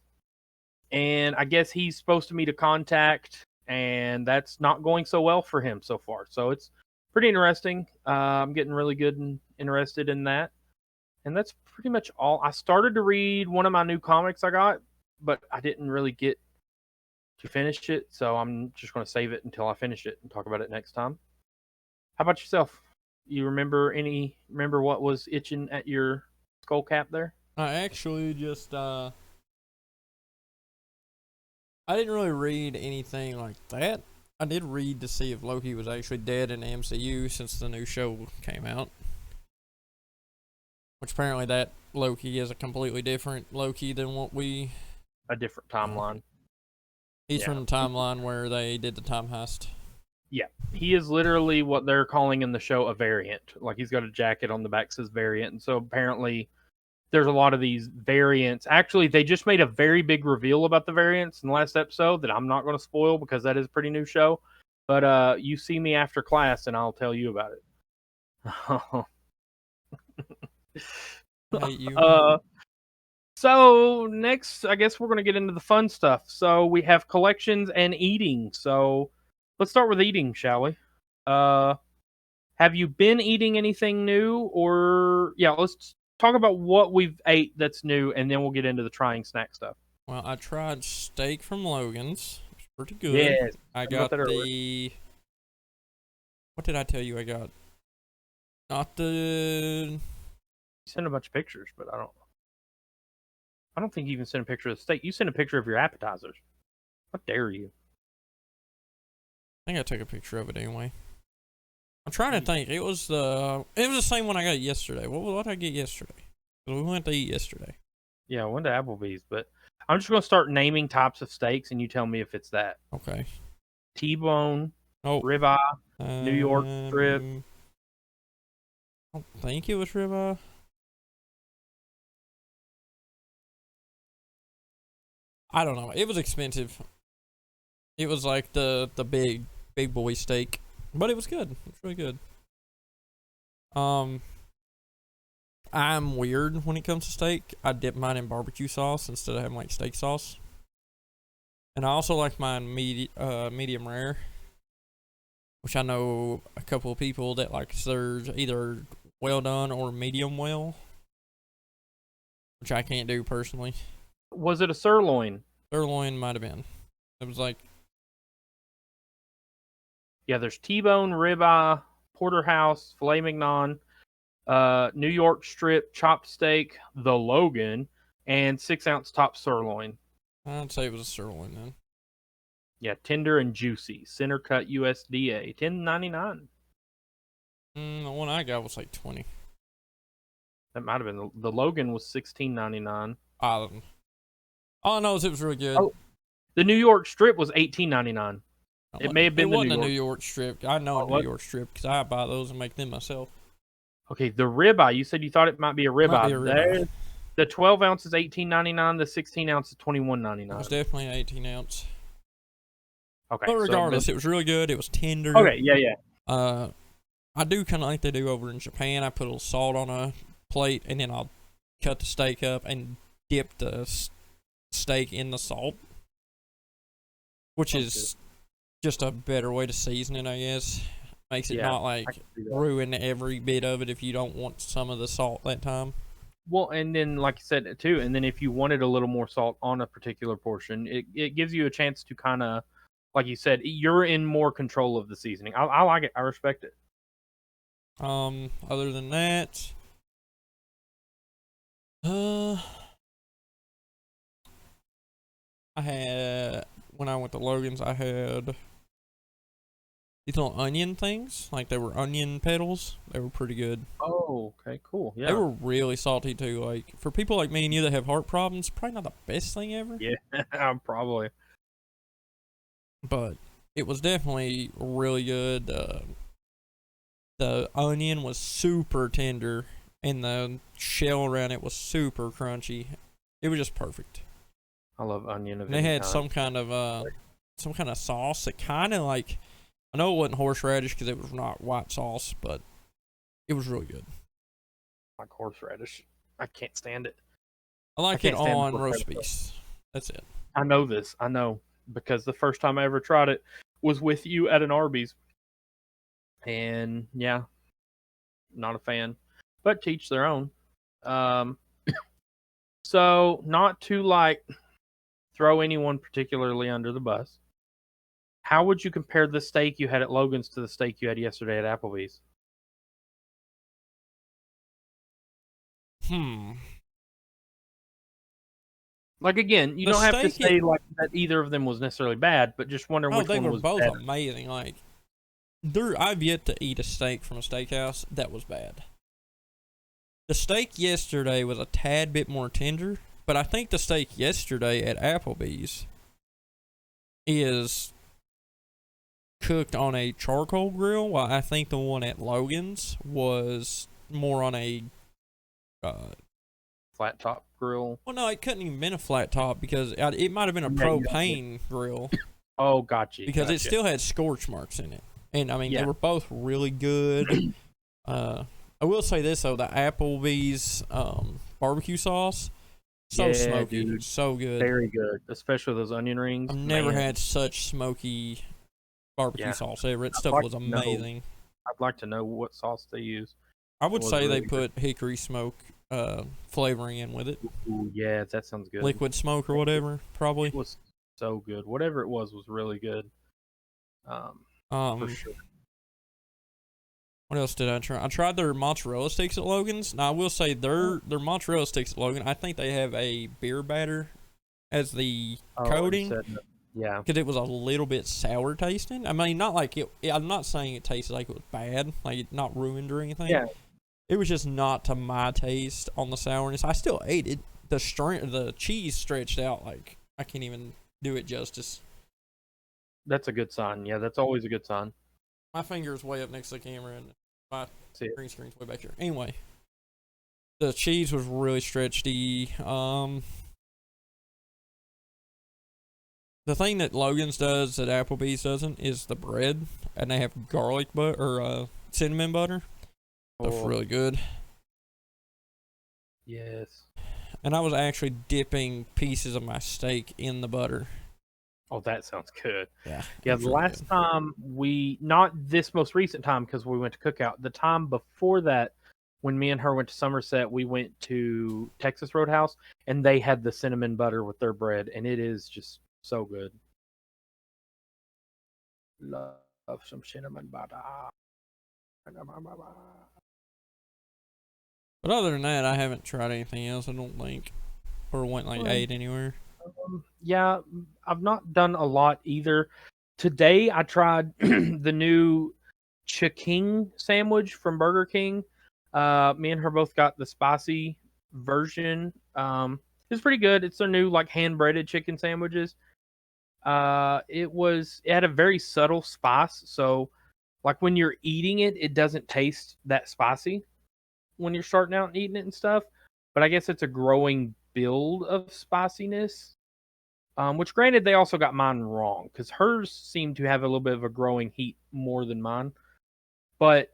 and I guess he's supposed to meet a contact, and that's not going so well for him so far. So it's pretty interesting. I'm getting really good and interested in that, and that's pretty much all. I started to read one of my new comics I got, but I didn't really get to finish it, so I'm just going to save it until I finish it and talk about it next time. How about yourself? You remember what was itching at your skull cap there? I actually just I didn't really read anything like that. I did read to see if Loki was actually dead in the MCU since the new show came out. Which apparently that Loki is a completely different Loki than what we. A different timeline. He's Yeah. from the timeline where they did the time heist. Yeah, he is literally what they're calling in the show a variant. Like he's got a jacket on the back that says variant, and so apparently there's a lot of these variants. Actually, they just made a very big reveal about the variants in the last episode that I'm not going to spoil because that is a pretty new show. But you see me after class, and I'll tell you about it. I hate you. So next, I guess we're going to get into the fun stuff. So we have collections and eating. So let's start with eating, shall we? Have you been eating anything new, or yeah, let's talk about what we've ate that's new, and then we'll get into the trying snack stuff. Well, I tried steak from Logan's. It was pretty good. Yes, I about that got earlier. the. What did I tell you I got? Not the. You sent a bunch of pictures, but I don't think you even sent a picture of the steak. You sent a picture of your appetizers. How dare you? I think I took a picture of it anyway. I'm trying to think. It was the same one I got yesterday. What did I get yesterday? We went to eat yesterday. Yeah, I went to Applebee's, but I'm just going to start naming types of steaks, and you tell me if it's that. Okay. T-bone, Oh. ribeye, New York strip. I don't think it was ribeye. I don't know. It was expensive. It was like the big boy steak, but it was good. It was really good. I'm weird when it comes to steak. I dip mine in barbecue sauce instead of having like steak sauce. And I also like mine medium rare, which I know a couple of people that like theirs either well done or medium well, which I can't do personally. Was it a sirloin? Sirloin might have been. It was like Yeah, there's T-bone, ribeye, porterhouse, filet mignon, New York strip, chopped steak, the Logan, and 6-ounce top sirloin. I'd say it was a sirloin then. Yeah, tender and juicy. Center cut USDA, $10.99. The one I got was like 20. That might have been the Logan was $16.99. All I know is it was really good. Oh, the New York strip was $18.99. It may have been it the wasn't New a York. New York strip. I know a New What? York strip because I buy those and make them myself. Okay, the ribeye. You said you thought it might be a Might ribeye. be a ribeye. The 12 ounce is $18.99. The 16 ounce is It $21.99. was definitely an 18 ounce. Okay, But regardless, it was really good. It was tender. Okay, yeah. I do kind of like they do over in Japan. I put a little salt on a plate and then I'll cut the steak up and dip the steak in the salt, which is just a better way to season it, I guess. Makes it not like ruin every bit of it if you don't want some of the salt that time. Well, and then like you said too, and then if you wanted a little more salt on a particular portion, it gives you a chance to kind of, like you said, you're in more control of the seasoning. I like it. I respect it. Other than that, I had, when I went to Logan's, I had these little onion things, like they were onion petals. They were pretty good. Oh, okay, cool. Yeah, They were really salty too. Like for people like me and you that have heart problems, probably not the best thing ever. Yeah, probably. But it was definitely really good. The onion was super tender, and the shell around it was super crunchy. It was just perfect. I love onion. And they had some kind of sauce that kind of like, I know it wasn't horseradish because it was not white sauce, but it was really good. Like horseradish. I can't stand it. I like it on roast beef. That's it. I know this. I know because the first time I ever tried it was with you at an Arby's. And yeah, not a fan, but teach their own. So not to like throw anyone particularly under the bus. How would you compare the steak you had at Logan's to the steak you had yesterday at Applebee's? Like again, you don't have to say like that either of them was necessarily bad, but just wondering which one was better. No, they were both amazing. Like, I've yet to eat a steak from a steakhouse that was bad. The steak yesterday was a tad bit more tender, but I think the steak yesterday at Applebee's is cooked on a charcoal grill, while I think the one at Logan's was more on a flat top grill. Well, no, it couldn't even been a flat top because it might have been a propane grill. Oh, gotcha. Because it still had scorch marks in it. And, I mean, they were both really good. I will say this, though. The Applebee's barbecue sauce, smoky. Dude. So good. Very good. Especially those onion rings. I've never had such smoky barbecue sauce ever. That stuff was amazing. I'd like to know what sauce they use. I would say they put hickory smoke flavoring in with it. Ooh, yeah, that sounds good. Liquid smoke or whatever, probably. It was so good. Whatever it was really good. For sure. What else did I try? I tried their mozzarella sticks at Logan's. Now I will say their mozzarella sticks at Logan, I think they have a beer batter as the coating. Yeah. Because it was a little bit sour tasting. I mean, not like it. I'm not saying it tasted like it was bad, like it not ruined or anything. Yeah. It was just not to my taste on the sourness. I still ate it. The cheese stretched out like I can't even do it justice. That's a good sign. Yeah, that's always a good sign. My finger is way up next to the camera and my green screen's way back here. Anyway, the cheese was really stretchy. The thing that Logan's does that Applebee's doesn't is the bread, and they have garlic butter or cinnamon butter. That's really good. Yes. And I was actually dipping pieces of my steak in the butter. Oh, that sounds good. Yeah. Yeah, the last time not this most recent time because we went to Cookout. The time before that, when me and her went to Somerset, we went to Texas Roadhouse, and they had the cinnamon butter with their bread, and it is just so good. Love some cinnamon butter. But other than that, I haven't tried anything else. I don't think, or went like ate anywhere. Yeah, I've not done a lot either. Today I tried the new Chiking sandwich from Burger King. Me and her both got the spicy version. It's pretty good. It's their new like hand breaded chicken sandwiches. It had a very subtle spice, so like when you're eating it, it doesn't taste that spicy when you're starting out and eating it and stuff. But I guess it's a growing build of spiciness. Which granted, they also got mine wrong because hers seemed to have a little bit of a growing heat more than mine. But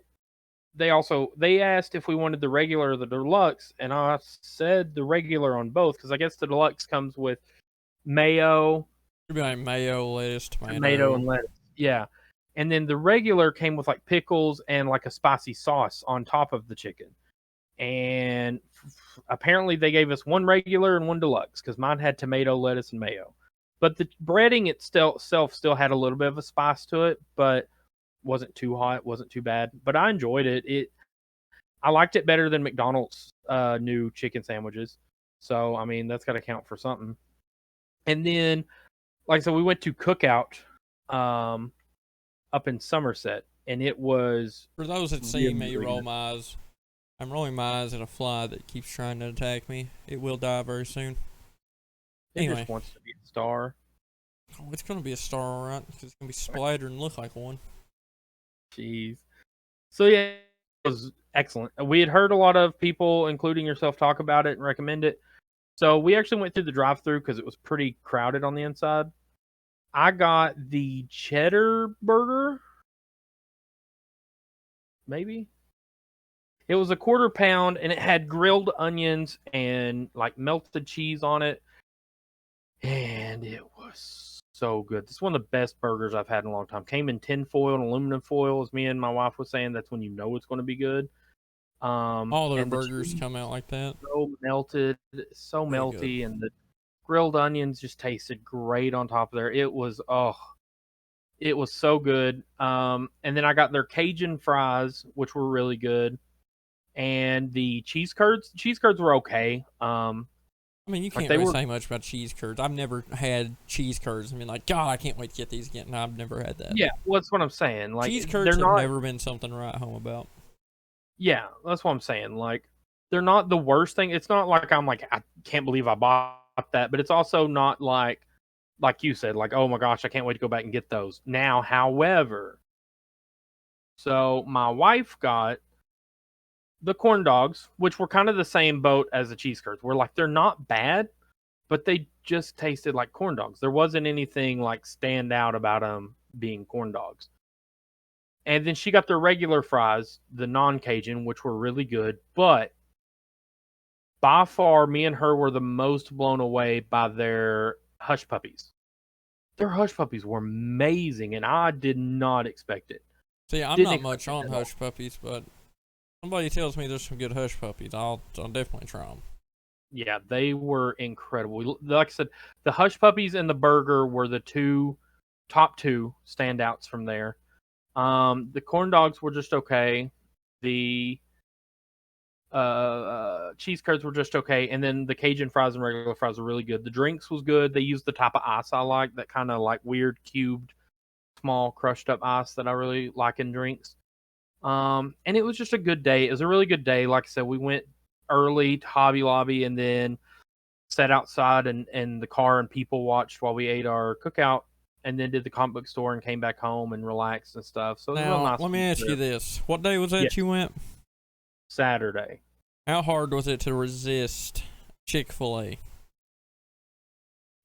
they asked if we wanted the regular or the deluxe, and I said the regular on both because I guess the deluxe comes with mayo, It'd be like mayo, lettuce, tomato, tomato. and lettuce. Yeah, and then the regular came with like pickles and like a spicy sauce on top of the chicken. And apparently they gave us one regular and one deluxe because mine had tomato, lettuce, and mayo. But the breading itself still had a little bit of a spice to it, but wasn't too hot, wasn't too bad. But I enjoyed it. I liked it better than McDonald's new chicken sandwiches. So I mean that's got to count for something. And then, like I said, we went to Cookout up in Somerset, and it was For those that see me roll my eyes, I'm rolling my eyes at a fly that keeps trying to attack me. It will die very soon. It Anyway. just wants to be a star. Oh, it's gonna be a star, alright, because it's gonna be splattered and look like one. Jeez. So yeah, it was excellent. We had heard a lot of people, including yourself, talk about it and recommend it. So we actually went through the drive-through because it was pretty crowded on the inside. I got the cheddar burger. Maybe it was a quarter pound, and it had grilled onions and like melted cheese on it, and it was so good. This is one of the best burgers I've had in a long time. Came in tin foil and aluminum foil, as me and my wife was saying. That's when you know it's going to be good. All their And the burgers cheese come out like that. so melted, so Really melty, good. and the grilled onions just tasted great on top of there. It was so good. And then I got their Cajun fries, which were really good, and the cheese curds. The cheese curds were okay. I mean, you Like can't they really were, say much about cheese curds. I've never had cheese curds. I mean, like, God, I can't wait to get these again. No, I've never had that. yeah. Well, that's what I'm saying. Like Cheese they're curds have not. never been something to write home about. Yeah, that's what I'm saying. Like they're not the worst thing. It's not like I'm like I can't believe I bought that, but it's also not like you said, like, oh my gosh, I can't wait to go back and get those. Now, however, so my wife got the corn dogs, which were kind of the same boat as the cheese curds. We're like, they're not bad, but they just tasted like corn dogs. There wasn't anything like stand out about them being corn dogs. And then she got their regular fries, the non Cajun, which were really good. But by far, me and her were the most blown away by their hush puppies. Their hush puppies were amazing, and I did not expect it. See, I'm Didn't not expect much it on at all. hush puppies, but somebody tells me there's some good hush puppies. I'll definitely try them. Yeah, they were incredible. Like I said, the hush puppies and the burger were the top two standouts from there. The corn dogs were just okay. The cheese curds were just okay, and then the Cajun fries and regular fries were really good. The drinks was good. They used the type of ice I like, that kind of like weird cubed, small crushed up ice that I really like in drinks. And it was just a good day. It was a really good day. Like I said, we went early to Hobby Lobby and then sat outside and the car and people watched while we ate our cookout, and then did the comic book store and came back home and relaxed and stuff. So it was a real Now, nice let me ask you trip. this: what day was Yeah, that you went? Saturday. How hard was it to resist Chick-fil-A?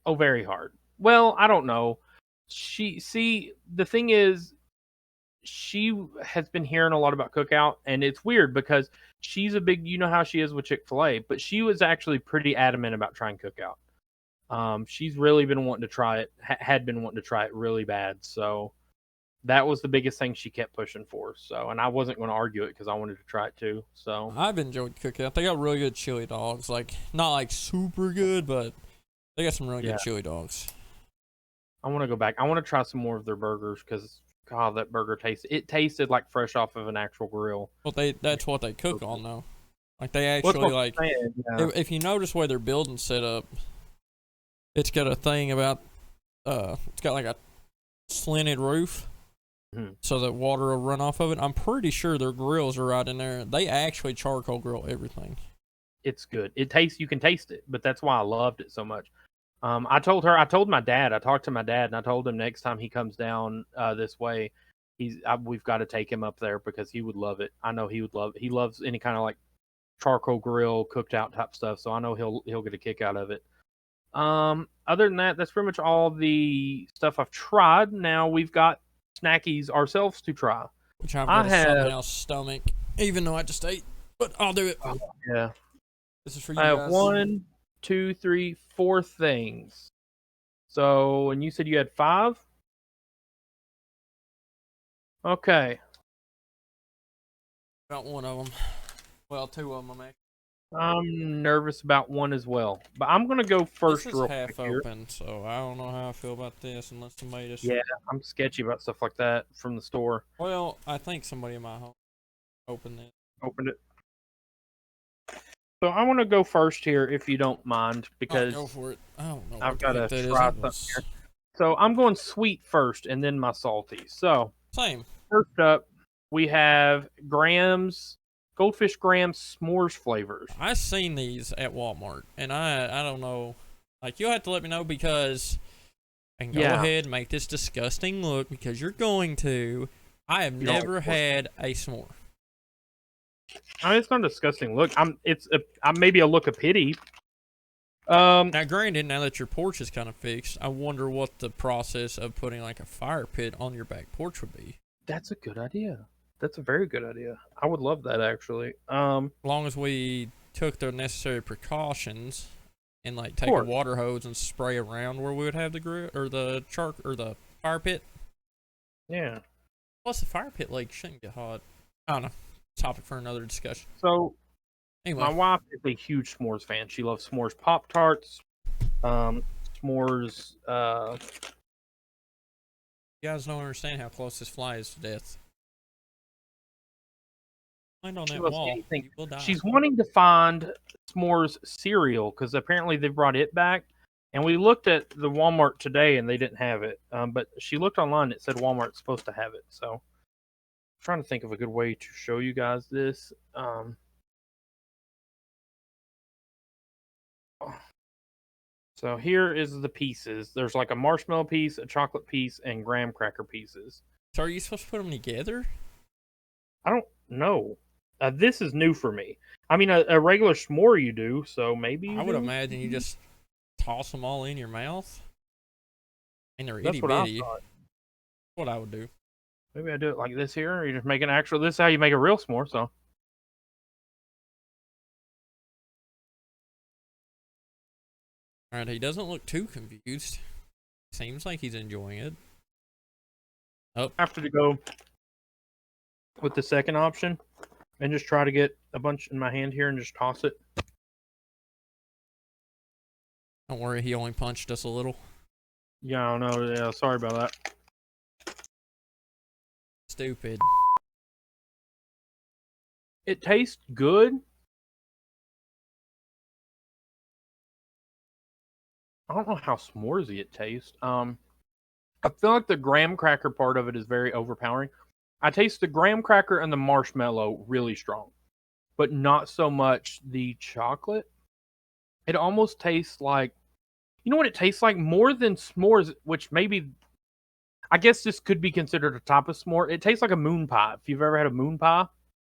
Oh, very hard. Well, I don't know. The thing is, she has been hearing a lot about Cookout, and it's weird because she's a big, you know how she is with Chick-fil-A, but she was actually pretty adamant about trying Cookout. She's really been wanting to try it, had been wanting to try it really bad. So that was the biggest thing she kept pushing for. So, and I wasn't going to argue it because I wanted to try it too. So, I've enjoyed Cookout. They got really good chili dogs. Like, not like super good, but they got some really yeah, good chili dogs. I want to go back. I want to try some more of their burgers because God, that burger tasted like fresh off of an actual grill. Well, that's what they cook on though. Like they Well, that's actually what I'm saying, yeah. if you notice where their building's set up, it's got a thing about it's got like a slanted roof. So that water will run off of it. I'm pretty sure their grills are right in there. They actually charcoal grill everything. It's good. You can taste it, but that's why I loved it so much. I told my dad, I talked to my dad, and I told him next time he comes down this way, we've got to take him up there because he would love it. I know he would love it. He loves any kind of like charcoal grill, cooked out type stuff, so I know he'll get a kick out of it. Other than that, that's pretty much all the stuff I've tried. Now we've got snackies ourselves to try. Which I've got a somehow stomach, even though I just ate. But I'll do it. Yeah. This is for you I guys. have 1, 2, 3, 4 things. So, and you said you had 5? Okay. About one of them. Well, 2 of them, actually. I'm nervous about one as well, but I'm gonna go first. This is half open, so I don't know how I feel about this unless somebody just. Yeah, I'm sketchy about stuff like that from the store. Well, I think somebody in my home opened it. Opened it. So I want to go first here, if you don't mind, because go for it. I don't know. I've got to try something here. So I'm going sweet first, and then my salty. So same. First up, we have Goldfish Grahams s'mores flavors. I've seen these at Walmart, and I don't know. Like, you'll have to let me know because I can go ahead and make this disgusting look because you're going to. I have never had a s'more. I mean, it's not a disgusting look. Maybe a look of pity. Now, granted, now that your porch is kind of fixed, I wonder what the process of putting like a fire pit on your back porch would be. That's a good idea. That's a very good idea. I would love that, actually. As long as we took the necessary precautions and like take a water hose and spray around where we would have the grill or the fire pit. Yeah. Plus, the fire pit like shouldn't get hot. I don't know. Topic for another discussion. So, anyway, my wife is a huge s'mores fan. She loves s'mores Pop Tarts, s'mores. You guys don't understand how close this fly is to death. Find on that wall. You will die. She's wanting to find s'mores cereal because apparently they brought it back. And we looked at the Walmart today and they didn't have it. But she looked online and it said Walmart's supposed to have it. So I'm trying to think of a good way to show you guys this. So here is the pieces. There's like a marshmallow piece, a chocolate piece, and graham cracker pieces. So are you supposed to put them together? I don't know. This is new for me. I mean, a regular s'more you do, so maybe I would imagine you just toss them all in your mouth. And they're itty bitty. What I would do. Maybe I do it like this here, or you just make an actual. This is how you make a real s'more, so. Alright, he doesn't look too confused. Seems like he's enjoying it. Oh. I have to go with the second option and just try to get a bunch in my hand here and just toss it. Don't worry, he only punched us a little. Yeah, I know. Yeah, sorry about that. Stupid. It tastes good. I don't know how s'moresy it tastes. I feel like the graham cracker part of it is very overpowering. I taste the graham cracker and the marshmallow really strong, but not so much the chocolate. It almost tastes like, you know what it tastes like? More than s'mores, which maybe, I guess this could be considered a type of s'more. It tastes like a moon pie. If you've ever had a moon pie.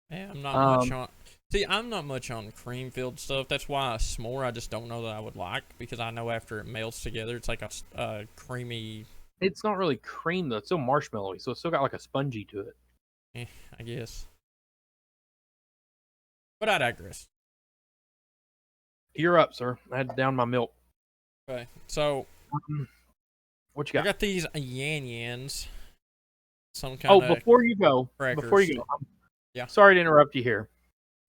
Yeah, I'm not much on. See, I'm not much on cream-filled stuff. That's why a s'more I just don't know that I would like because I know after it melts together, it's like a creamy. It's not really cream though; it's still marshmallowy, so it's still got like a spongy to it. I guess. But I digress. You're up, sir. I had to down my milk. Okay, so what you got? I got these yan-yans. Some kind of. Oh, before you go, yeah. Sorry to interrupt you here.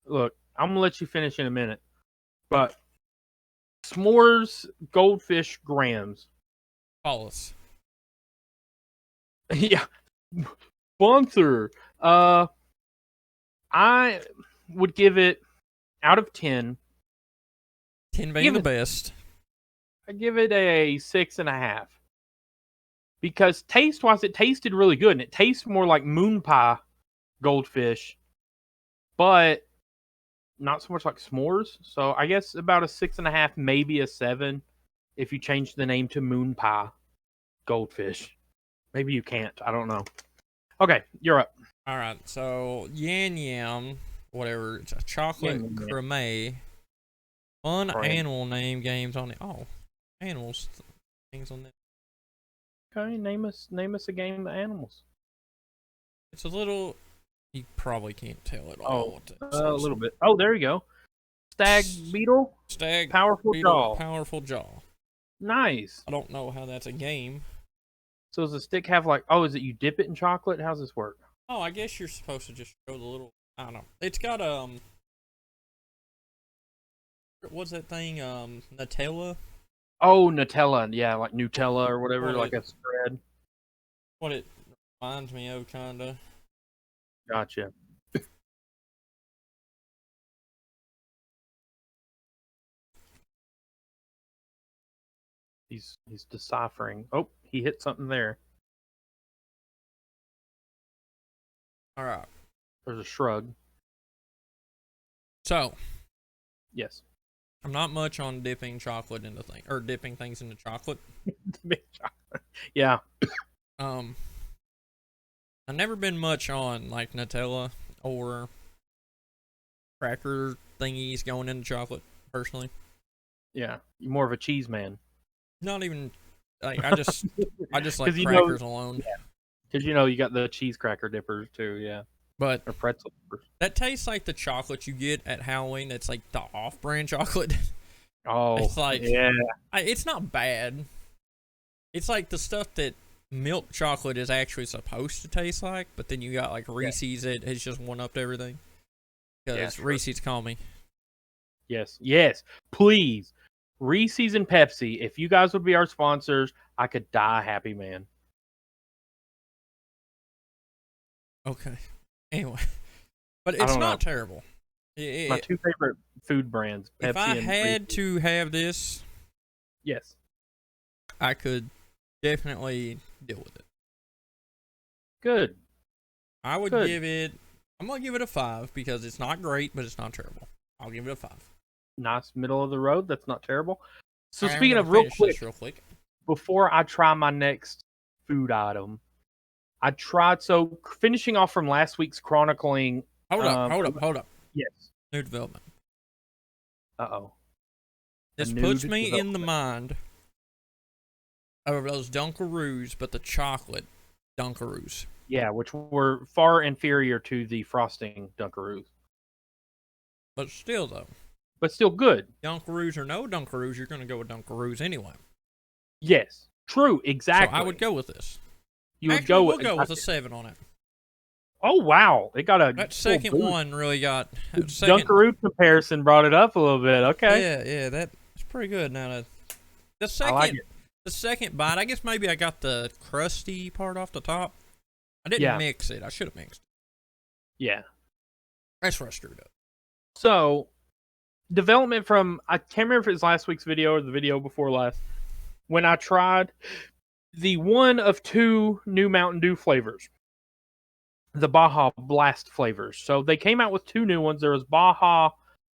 Look, I'm gonna let you finish in a minute, but s'mores Goldfish Grahams. Paulus. Yeah, Sponsor. I would give it out of 10. 10 being the best. I give it a 6.5 because taste-wise, it tasted really good, and it tastes more like moon pie goldfish, but not so much like s'mores. So I guess about a 6.5, maybe a 7, if you change the name to moon pie goldfish. Maybe you can't. I don't know. Okay, you're up. All right, so Yan Yam, whatever, it's a chocolate Yum, yum, yum. creme. Fun Creme. animal name games on it. Oh, animals things on that. Okay, name us a game of animals. It's a little. You probably can't tell at all Oh, what that a says. little bit. Oh, there you go. Stag beetle, Stag powerful beetle, jaw. powerful jaw. Nice. I don't know how that's a game. So does the stick have like? Oh, is it you dip it in chocolate? How's this work? Oh, I guess you're supposed to just show the little. I don't know. It's got what's that thing? Nutella. Oh, Nutella. Yeah, like Nutella or whatever, What like it a spread. what it reminds me of, kinda. Gotcha. He's deciphering. Oh, he hit something there. All right. There's a shrug. So Yes. I'm not much on dipping chocolate into things or dipping things into chocolate. Yeah. I've never been much on like Nutella or cracker thingies going into chocolate personally. Yeah. You're more of a cheese man. Not even like I just like 'Cause crackers alone. Because you got the cheese cracker dippers too, yeah. But Or pretzel dippers. that tastes like the chocolate you get at Halloween. That's like the off-brand chocolate. Oh, It's like yeah. it's not bad. It's like the stuff that milk chocolate is actually supposed to taste like, but then you got like Reese's that has just one-upped everything. Because sure. Reese's call me. Yes. Yes. Please. Reese's and Pepsi, if you guys would be our sponsors, I could die happy, man. Okay. Anyway, but I it's don't know. not terrible. My two favorite food brands, Pepsi If I and had Reese's. to have this, Yes. I could definitely deal with it. Good. I would Good. give it. I'm gonna give it a 5 because it's not great, but it's not terrible. I'll give it a 5. Nice middle of the road. That's not terrible. So I'm speaking gonna of real finish this real quick. before I try my next food item, I tried. So finishing off from last week's chronicling. Hold up. Yes. New development. Uh-oh. This puts me in the mind of those Dunkaroos, but the chocolate Dunkaroos. Yeah, which were far inferior to the frosting Dunkaroos. But still, though, But still good. Dunkaroos or no Dunkaroos, you're gonna go with Dunkaroos anyway. Yes. True. Exactly. So I would go with this. You would Actually, go we'll with go with a 7 on it. Oh wow. It got a That full second boost. one really got The second. Dunkaroo comparison brought it up a little bit. Okay. Yeah, that's pretty good. Now the second, I like it. the second bite, I guess maybe I got the crusty part off the top. I didn't mix it. I should have mixed it. Yeah. That's where I screwed up. So, development from, I can't remember if it was last week's video or the video before last, when I tried the one of 2 new Mountain Dew flavors, the Baja Blast flavors. So they came out with 2 new ones. There was Baja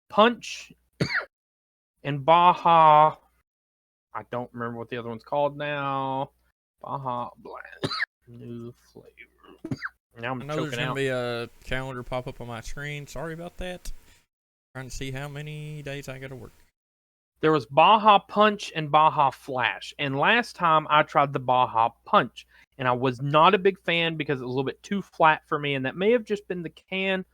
Punch and Baja, I don't remember what the other one's called now. Baja Blast. New flavor. Now I'm I know choking there's gonna out. be a calendar pop up on my screen. Sorry about that. Trying to see how many days I got to work. There was Baja Punch and Baja Flash. And last time I tried the Baja Punch. And I was not a big fan because it was a little bit too flat for me. And that may have just been the can.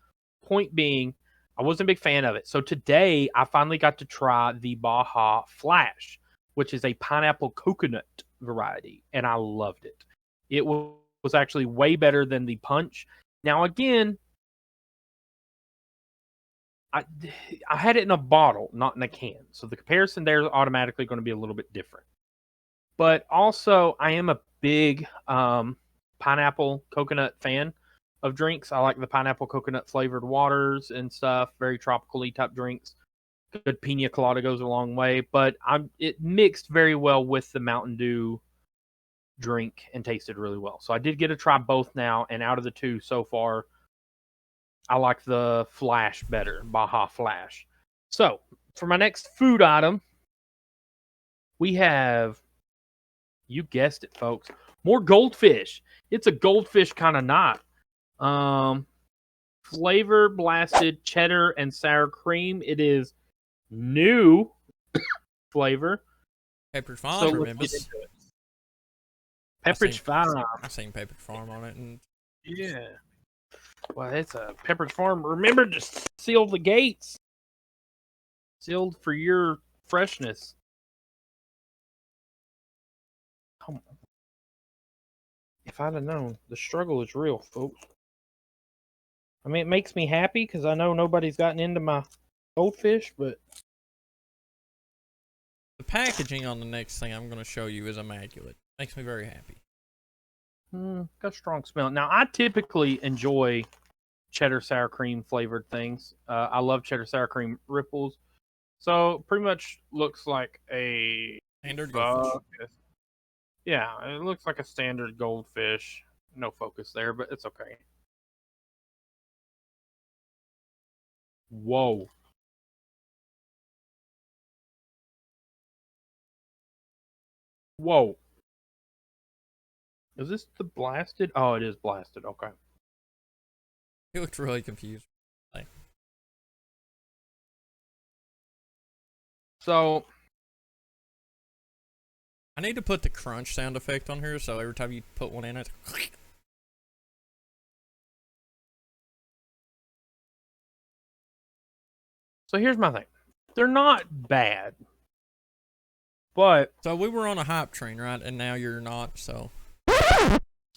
Point being, I wasn't a big fan of it. So today I finally got to try the Baja Flash, which is a pineapple coconut variety. And I loved it. It was actually way better than the Punch. Now, again, I had it in a bottle, not in a can. So the comparison there is automatically going to be a little bit different. But also, I am a big pineapple coconut fan of drinks. I like the pineapple coconut flavored waters and stuff. Very tropically type drinks. Good pina colada goes a long way, but it mixed very well with the Mountain Dew drink and tasted really well. So I did get to try both now, and out of the two so far, I like the Flash better, Baja Flash. So for my next food item, we have, you guessed it, folks, more goldfish. It's a goldfish kind of night. Flavor blasted cheddar and sour cream. It is new flavor. Pepperidge Farm, So remember? Pepperidge Farm. I've seen Pepperidge Farm on it, and Yeah. Well, it's a Pepperidge Farm. Remember to seal the gates. Sealed for your freshness. Come on. If I'd have known, the struggle is real, folks. I mean, it makes me happy because I know nobody's gotten into my goldfish, but the packaging on the next thing I'm going to show you is immaculate. Makes me very happy. Got a strong smell. Now, I typically enjoy cheddar sour cream flavored things. I love cheddar sour cream ripples. So, pretty much looks like a Standard goldfish. Yeah, it looks like a standard goldfish. No focus there, but it's okay. Whoa. Whoa. Is this the blasted? Oh, it is blasted. Okay. He looked really confused. So, I need to put the crunch sound effect on here, so every time you put one in, it's so here's my thing. They're not bad. But so we were on a hype train, right? And now you're not, so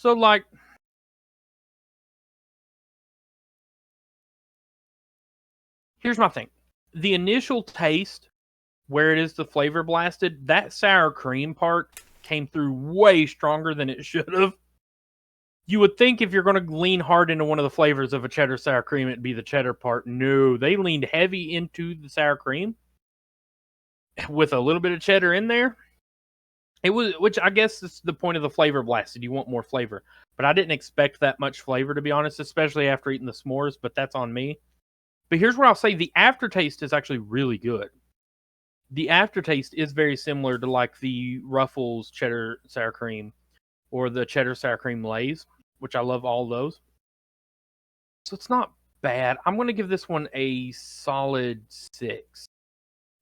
like here's my thing. The initial taste where it is the flavor blasted, that sour cream part came through way stronger than it should have. You would think if you're going to lean hard into one of the flavors of a cheddar sour cream, it'd be the cheddar part. No, they leaned heavy into the sour cream with a little bit of cheddar in there. It was, which I guess is the point of the flavor blasted. You want more flavor, but I didn't expect that much flavor, to be honest, especially after eating the s'mores. But that's on me. But here's what I'll say: the aftertaste is actually really good. The aftertaste is very similar to like the Ruffles cheddar sour cream or the cheddar sour cream Lay's, which I love all those. So it's not bad. I'm going to give this one a solid 6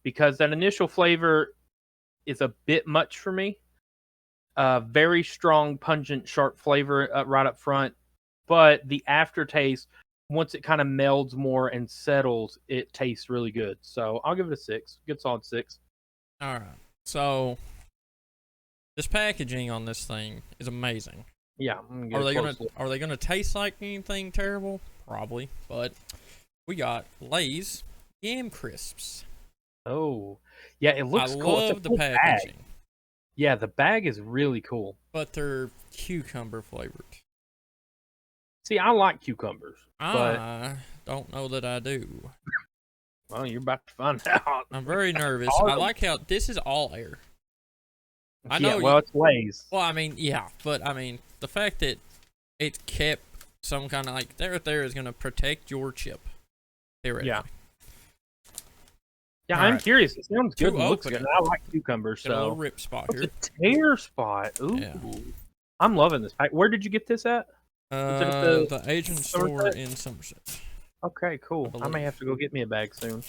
because that initial flavor is a bit much for me. Very strong, pungent, sharp flavor right up front, but the aftertaste, once it kind of melds more and settles, it tastes really good. So I'll give it a 6. Good solid 6. all right. So this packaging on this thing is amazing. Yeah. Are they gonna taste like anything terrible? Probably, but we got Lay's Yam Crisps. Oh, yeah. It looks I cool. love the packaging. Bag. Yeah, the bag is really cool. But they're cucumber flavored. See, I like cucumbers. I don't know that I do. Well, you're about to find out. I'm very nervous. I like how this is all air. I know. Yeah, well, it's Lay's. Well, I mean, yeah, but I mean, the fact that it kept some kind of like there is going to protect your chip. Theoretically. Yeah. Yeah, All I'm right. curious. It sounds good. It looks good. opening. I like cucumbers. Got a little So rip spot it's here. a tear spot. Ooh, Yeah. I'm loving this pack. Where did you get this at? The Asian store Somerset? in Somerset. Okay, cool. I may believe. have to go get me a bag soon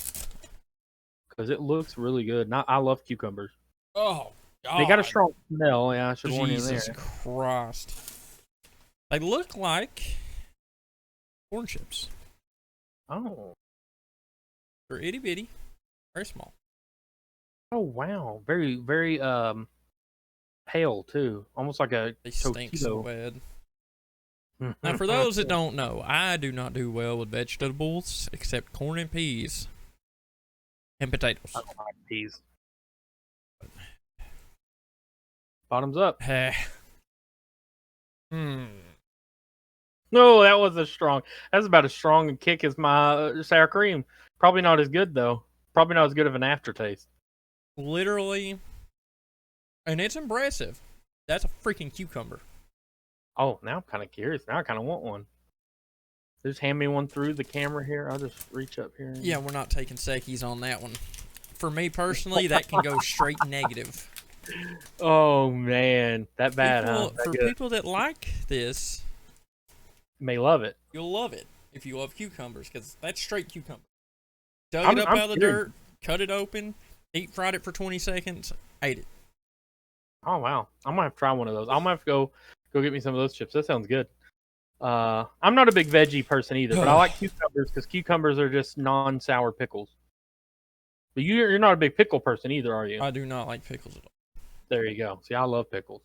because it looks really good. And I love cucumbers. Oh God! They got a strong smell. Yeah, I should warn you there. Jesus Christ! They look like corn chips. Oh, They're itty bitty, very small. oh wow, very very pale too, almost like a They stink so Tokito. bad. Now, for those that don't know, I do not do well with vegetables except corn and peas and potatoes. I don't like peas. Bottoms up. No, that was a strong. That's about as strong a kick as my sour cream. Probably not as good though. Probably not as good of an aftertaste. Literally, and it's impressive. That's a freaking cucumber. Oh, now I'm kind of curious. Now I kind of want one. Just hand me one through the camera here. I'll just reach up here. Yeah, we're not taking seckies on that one. For me personally, that can go straight negative. Oh man, that bad, huh? That For good. people that like this, May love it. you'll love it if you love cucumbers, because that's straight cucumber. Dug it up out of the dirt, cut it open, deep fried it for 20 seconds, ate it. Oh wow, I'm gonna have to try one of those. I'm gonna have to go get me some of those chips. That sounds good. I'm not a big veggie person either, but I like cucumbers because cucumbers are just non-sour pickles. But you're not a big pickle person either, are you? I do not like pickles at all. There you go. See, I love pickles.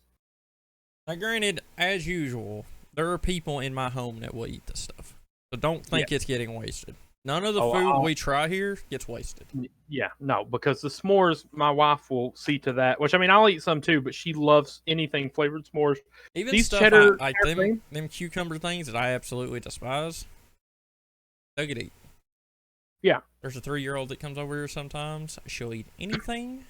Now, granted, as usual, there are people in my home that will eat this stuff, so don't think it's getting wasted. None of the food we try here gets wasted. Yeah, no, because the s'mores, my wife will see to that. Which, I mean, I'll eat some too, but she loves anything flavored s'mores. Even these stuff cheddar, like them cucumber things that I absolutely despise, they could eat. Yeah. There's a 3-year-old that comes over here sometimes. She'll eat anything.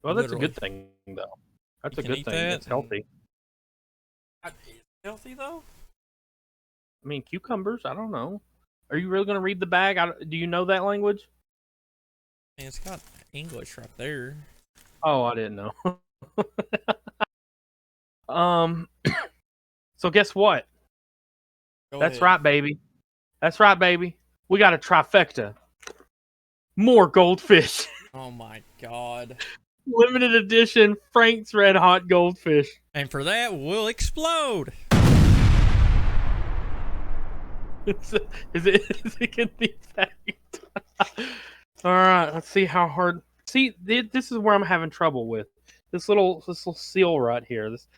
Well, that's a good thing, though. That's a good thing. It's healthy. It's healthy, though? I mean, cucumbers, I don't know. Are you really going to read the bag? Do you know that language? And it's got English right there. Oh, I didn't know. So guess what? That's right, baby. That's right, baby. We got a trifecta. More goldfish. Oh, my God. Limited edition Frank's Red Hot Goldfish. And for that, we'll explode. Is it gonna be fact? All right, let's see how hard. See, this is where I'm having trouble with this little seal right here. This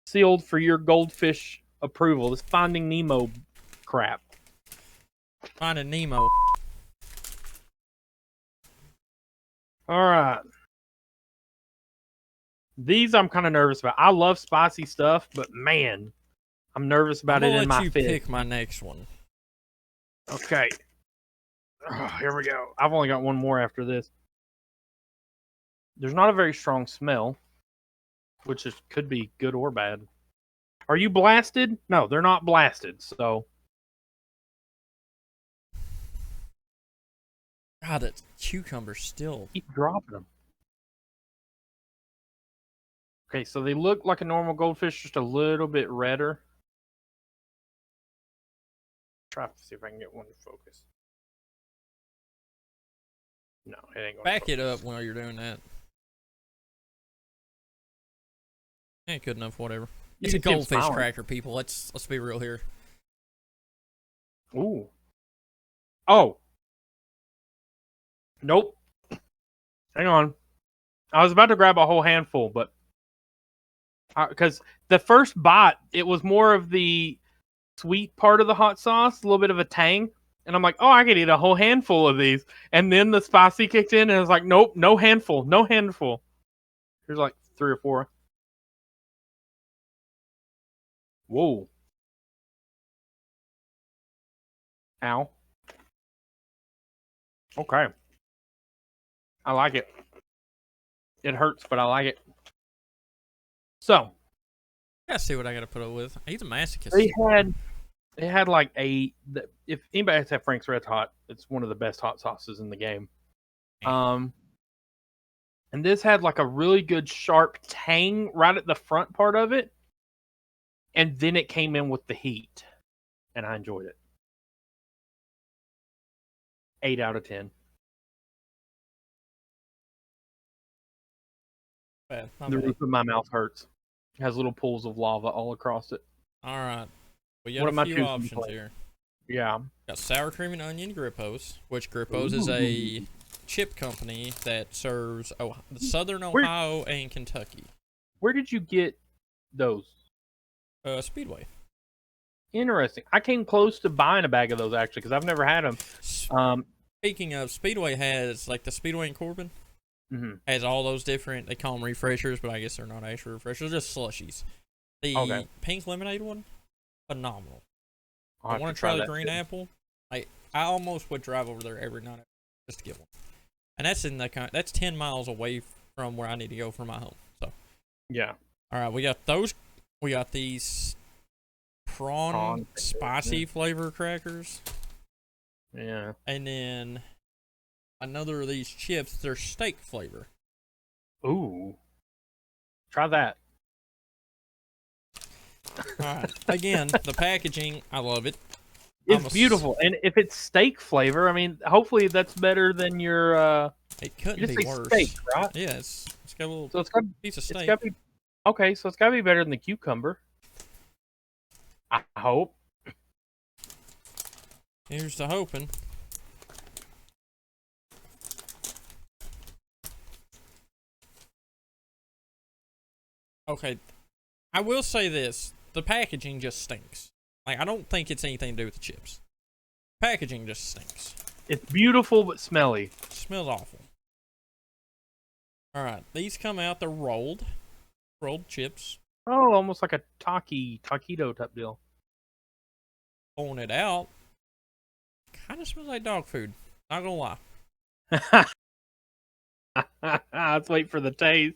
sealed for your goldfish approval. This Finding Nemo crap. Finding Nemo. All right. These I'm kind of nervous about. I love spicy stuff, but man, I'm nervous about it in my fist. Pick my next one. Okay. Oh, here we go. I've only got one more after this. There's not a very strong smell, which could be good or bad. Are you blasted? No, they're not blasted. So. God, that cucumber still. Keep dropping them. Okay, so they look like a normal goldfish, just a little bit redder. Try to see if I can get one to focus. No, it ain't going. Back it up while you're doing that. Ain't good enough. Whatever. It's a goldfish cracker, people. Let's be real here. Ooh. Oh. Nope. Hang on. I was about to grab a whole handful, but because the first bite, it was more of the sweet part of the hot sauce, a little bit of a tang. And I'm like, oh, I could eat a whole handful of these. And then the spicy kicked in, and I was like, nope, no handful, no handful. Here's like 3 or 4. Whoa. Ow. Okay. I like it. It hurts, but I like it. So. I gotta see what I gotta put up with. He's a masochist. It had like if anybody has had Frank's Red Hot, it's one of the best hot sauces in the game. And this had like a really good sharp tang right at the front part of it. And then it came in with the heat. And I enjoyed it. 8 out of 10. Bad. The roof of my mouth hurts. It has little pools of lava all across it. All right. We got a few options here. Yeah. Got sour cream and onion Grippos, which Grippos is a chip company that serves Southern Ohio and Kentucky. Where did you get those? Speedway. Interesting. I came close to buying a bag of those actually because I've never had them. Speaking of, Speedway has like the Speedway in Corbin. Mm-hmm. Has all those different. They call them refreshers, but I guess they're not actual refreshers. They're just slushies. The pink lemonade one, phenomenal. I I'll want have to try the that green too. apple. I almost would drive over there every night just to get one. And that's that's 10 miles away from where I need to go for my home. So Yeah. all right, we got those. We got these prawn spicy flavor crackers. Yeah. And then another of these chips, they're steak flavor. Ooh. Try that. Alright. Again, the packaging, I love it. It's beautiful. And if it's steak flavor, I mean, hopefully that's better than your it couldn't you just be say worse. steak, right? Yeah, it's got a little piece of steak. It's got to be okay, so it's got to be better than the cucumber. I hope. Here's to hoping. Okay, I will say this. The packaging just stinks. Like, I don't think it's anything to do with the chips. Packaging just stinks. It's beautiful but smelly. It smells awful. Alright, these come out, they're rolled. Rolled chips. Oh, almost like a taquito type deal. Pulling it out. Kind of smells like dog food. Not gonna lie. Let's wait for the taste.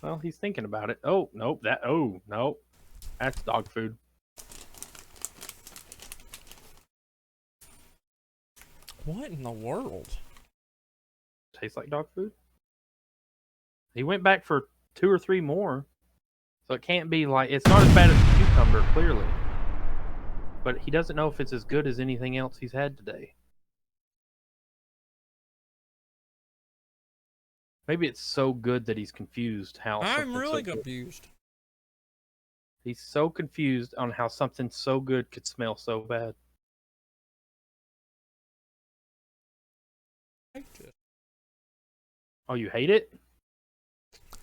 Well, he's thinking about it. Oh, nope. Nope. That's dog food. What in the world? Tastes like dog food? He went back for 2 or 3 more. So it can't be like... It's not as bad as the cucumber, clearly. But he doesn't know if it's as good as anything else he's had today. Maybe it's so good that he's confused how... I'm really confused. He's so confused on how something so good could smell so bad. I hate it. Oh, you hate it?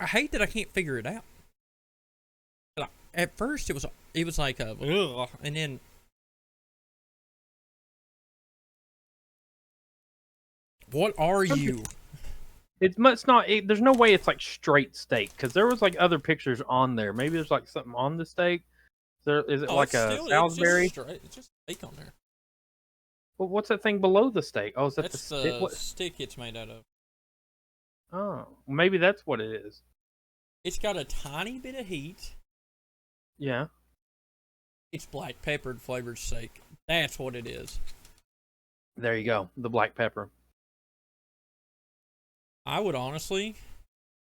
I hate that I can't figure it out. Like, at first, it was like a ugh, and then what are you? It's not. There's no way it's like straight steak because there was like other pictures on there. Maybe there's like something on the steak. Is it like a Salisbury? It's just steak on there. Well, what's that thing below the steak? Oh, is that that's the stick? What stick it's made out of? Oh, maybe that's what it is. It's got a tiny bit of heat. Yeah. It's black peppered flavored steak. That's what it is. There you go. The black pepper. I would honestly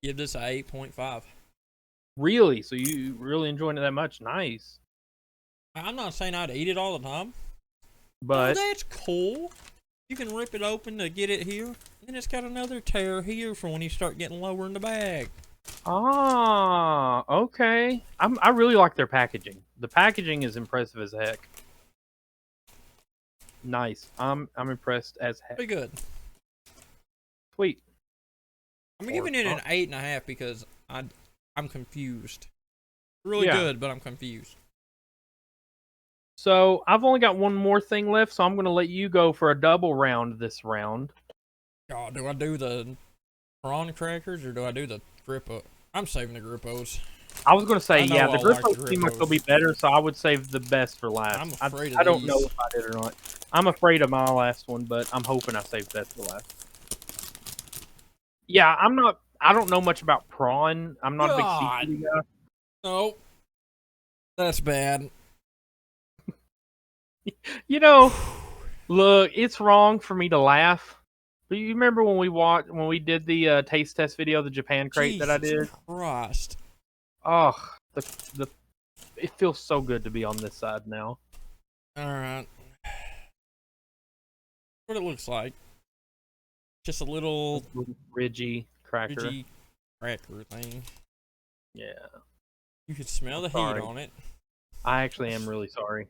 give this a 8.5. Really? So you really enjoying it that much? Nice. I'm not saying I'd eat it all the time. But that's cool. You can rip it open to get it here. And it's got another tear here for when you start getting lower in the bag. Ah, okay. I really like their packaging. The packaging is impressive as heck. Nice. I'm impressed as heck. Pretty good. Sweet. I'm giving it an 8.5 because I'm confused. Really good, but I'm confused. So I've only got one more thing left, so I'm going to let you go for a double round this round. God, do I do the prawn crackers or do I do the grippo? I'm saving the grippos. I was going to say, yeah, the grippos seem like they'll be better, so I would save the best for last. I'm afraid of I don't know if I did or not. I'm afraid of my last one, but I'm hoping I saved best for last. Yeah, I don't know much about prawn. I'm not a big seafood guy. No. That's bad. You know, look, it's wrong for me to laugh. But you remember when we did the taste test video, the Japan crate that I did? Christ. Oh, it feels so good to be on this side now. All right. What it looks like. Just a little ridgy cracker. Ridgy cracker thing. Yeah. You could smell the heat on it. I actually am really sorry.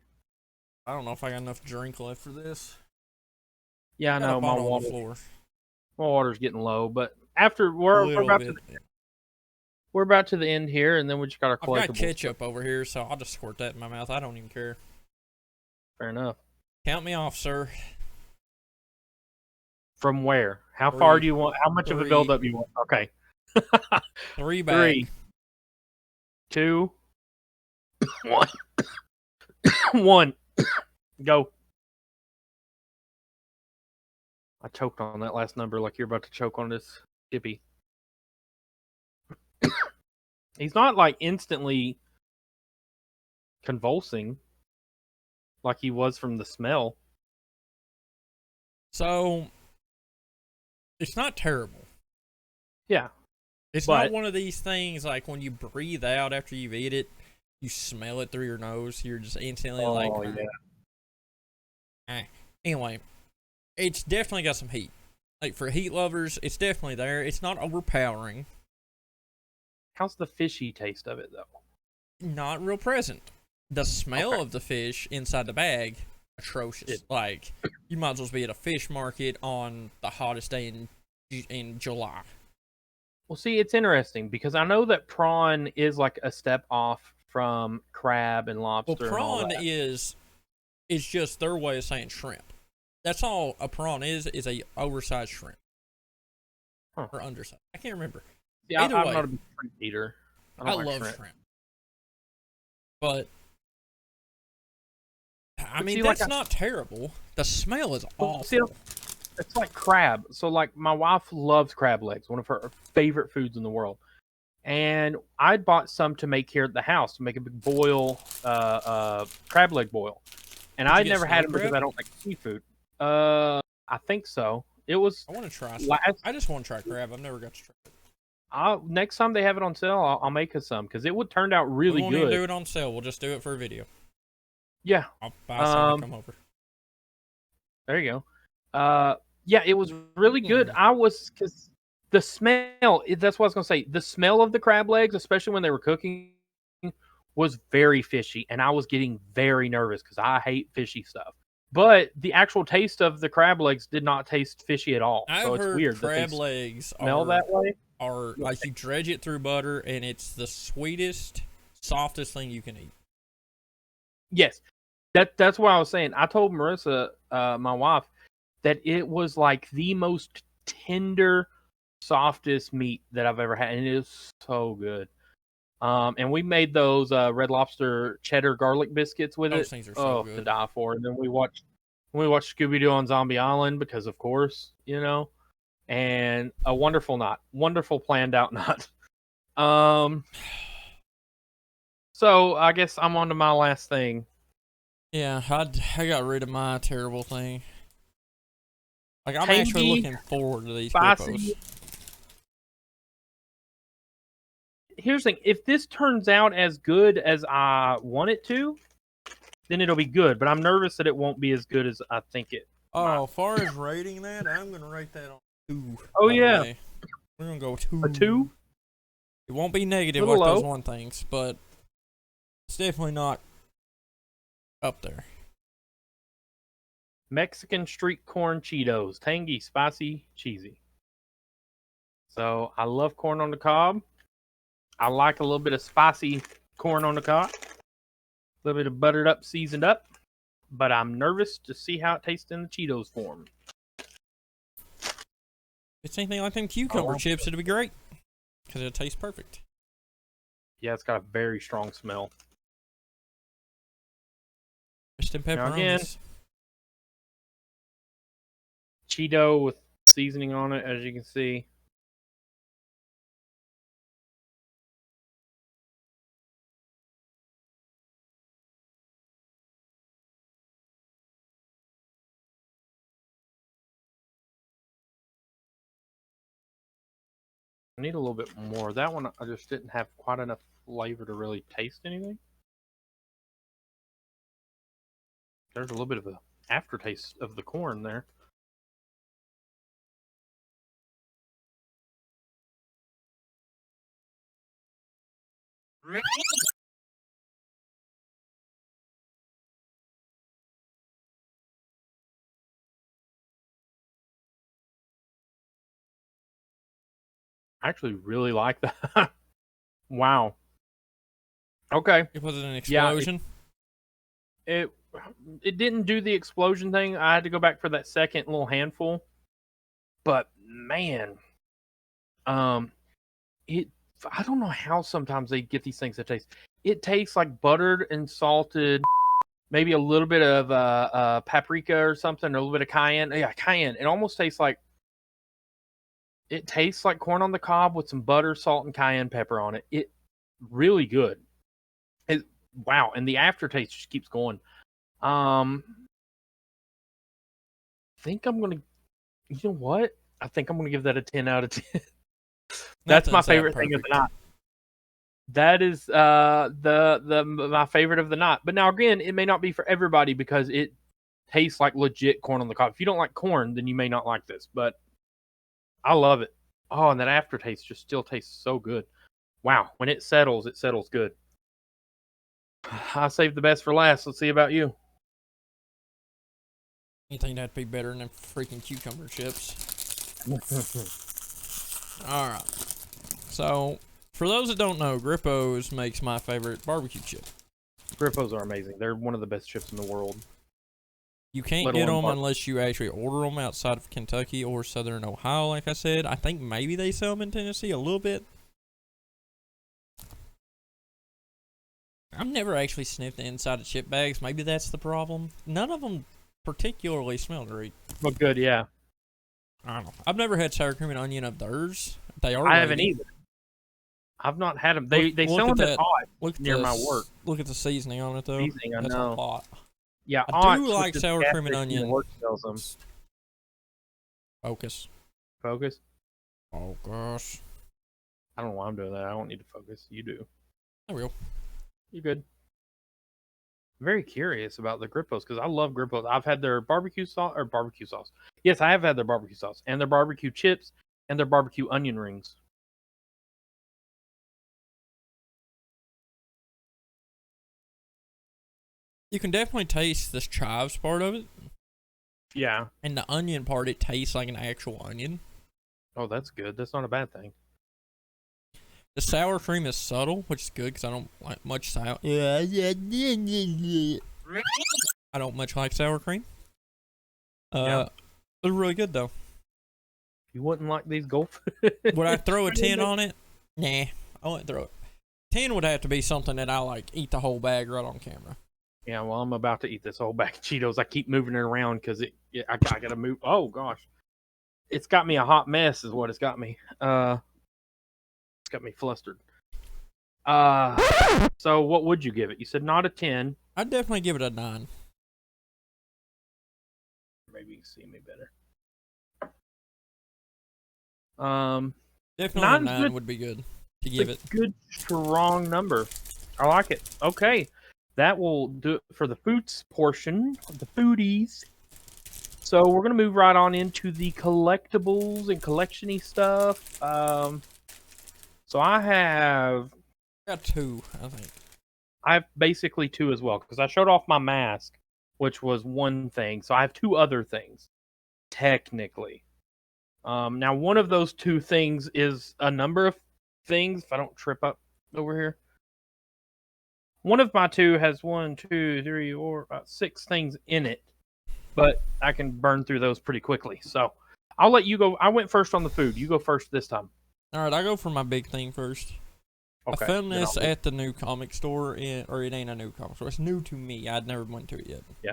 I don't know if I got enough drink left for this. Yeah, I know my water. On the floor. My water's getting low, but after we're about to the end here, and then we just got our collectibles. I've got ketchup over here, so I'll just squirt that in my mouth. I don't even care. Fair enough. Count me off, sir. From where? How far do you want? How much of a build-up you want? Okay. 3 bags. 3. 2, 1, 1. Go. I choked on that last number like you're about to choke on this Skippy. He's not like instantly convulsing like he was from the smell. So, it's not terrible. Yeah. It's not one of these things like when you breathe out after you've eat it, you smell it through your nose. You're just instantly like, yeah. Anyway, it's definitely got some heat. Like for heat lovers, it's definitely there. It's not overpowering. How's the fishy taste of it though? Not real present. The smell of the fish inside the bag, atrocious. Like you might as well be at a fish market on the hottest day in July. Well, see, it's interesting because I know that prawn is like a step off from crab and lobster. Well, prawn and all that. is just their way of saying shrimp. That's all a prawn is a oversized shrimp. Or undersized. I can't remember. Yeah, I'm not a big shrimp eater. I love shrimp. But I mean, that's not terrible. The smell is awful. See, it's like crab. So, like, my wife loves crab legs, one of her favorite foods in the world. And I bought some to make here at the house to make a big boil, crab leg boil. And I never had them because I don't like seafood. I think so. It was. I want to try. I just want to try crab. I've never got to try it. Next time they have it on sale, I'll make us some because it would turn out really good. We won't even do it on sale. We'll just do it for a video. Yeah. I'll buy some and come over. There you go. Yeah, it was really good. Because the smell, that's what I was going to say. The smell of the crab legs, especially when they were cooking, was very fishy. And I was getting very nervous because I hate fishy stuff. But the actual taste of the crab legs did not taste fishy at all. So it's weird. Crab legs smell that way. Or like you dredge it through butter and it's the sweetest, softest thing you can eat. Yes. That's what I was saying. I told Marissa, my wife, that it was like the most tender, softest meat that I've ever had, and it is so good. And we made those Red Lobster cheddar garlic biscuits with Those things are so good to die for. And then we watched Scooby Doo on Zombie Island because, of course, and a wonderful planned out night. So I guess I'm on to my last thing. Yeah, I got rid of my terrible thing. Like, I'm actually looking forward to these videos. Here's the thing. If this turns out as good as I want it to, then it'll be good. But I'm nervous that it won't be as good as I think it might. As far as rating that, I'm going to rate that on 2. Oh, yeah. We're going to go 2. A 2? It won't be negative like those one things, but it's definitely not up there. Mexican street corn Cheetos. Tangy, spicy, cheesy. So, I love corn on the cob. I like a little bit of spicy corn on the cob. A little bit of buttered up, seasoned up. But I'm nervous to see how it tastes in the Cheetos form. If it's anything like them cucumber chips, it'll be great. Because it'll taste perfect. Yeah, it's got a very strong smell. Just in pepperonis. Again, Cheeto with seasoning on it, as you can see. I need a little bit more. That one, I just didn't have quite enough flavor to really taste anything. There's a little bit of an aftertaste of the corn there. I actually really like that. Wow. Okay. Was it an explosion? Yeah, it didn't do the explosion thing. I had to go back for that second little handful. But man, I don't know how sometimes they get these things that taste. It tastes like buttered and salted, maybe a little bit of paprika or something, or a little bit of cayenne. Yeah, cayenne. It tastes like corn on the cob with some butter, salt, and cayenne pepper on it. It really good. Wow, and the aftertaste just keeps going. I think I'm gonna. You know what? I think I'm gonna give that a 10 out of 10. That's my favorite thing of the night. That is my favorite of the night. But now again, it may not be for everybody because it tastes like legit corn on the cob. If you don't like corn, then you may not like this. But I love it. Oh, and that aftertaste just still tastes so good. Wow, when it settles good. I saved the best for last. Let's see about you. Anything that'd be better than freaking cucumber chips. Alright. So, for those that don't know, Grippo's makes my favorite barbecue chip. Grippos are amazing. They're one of the best chips in the world. You can't get them unless you actually order them outside of Kentucky or Southern Ohio, like I said. I think maybe they sell them in Tennessee a little bit. I've never actually sniffed the inside of chip bags. Maybe that's the problem. None of them particularly smell great. Look good, yeah. I don't know. I've never had sour cream and onion of theirs. They are. I haven't either. I've not had them. They sell them at Odd near my work. Look at the seasoning on it though. Seasoning, I that's know. A lot. Yeah, I do like sour cream and onion. Work sells them. Focus. Focus. Oh gosh. I don't know why I'm doing that. I don't need to focus. You do. I will. You good? I'm very curious about the Grippos because I love Grippos. I've had their barbecue sauce. Yes, I have had their barbecue sauce and their barbecue chips and their barbecue onion rings. You can definitely taste the chives part of it. Yeah. And the onion part, it tastes like an actual onion. Oh, that's good. That's not a bad thing. The sour cream is subtle, which is good because I don't like much sour. I don't much like sour cream. They're really good though. You wouldn't like these Gulf? Would I throw a 10 on it? Nah, I wouldn't throw it. 10 would have to be something that I like eat the whole bag right on camera. Yeah, well, I'm about to eat this whole bag of Cheetos. I keep moving it around because I gotta move. Oh gosh, it's got me a hot mess. Is what it's got me. It's got me flustered. So what would you give it? You said not a 10. I'd definitely give it a 9. Maybe you can see me better. Definitely a 9 would be good to give it. Good, strong number. I like it. Okay. That will do it for the foods portion of the foodies. So we're going to move right on into the collectibles and collection-y stuff. So I got 2, I think. I have basically 2 as well because I showed off my mask, which was one thing. So I have 2 other things, technically. Now, one of those 2 things is a number of things. If I don't trip up over here. One of my 2 has 1, 2, 3, 4, 5, 6 things in it, but I can burn through those pretty quickly. So I'll let you go. I went first on the food. You go first this time. All right, I'll go for my big thing first. Okay, I found this at the new comic store, or it ain't a new comic store. It's new to me. I'd never went to it yet. Yeah.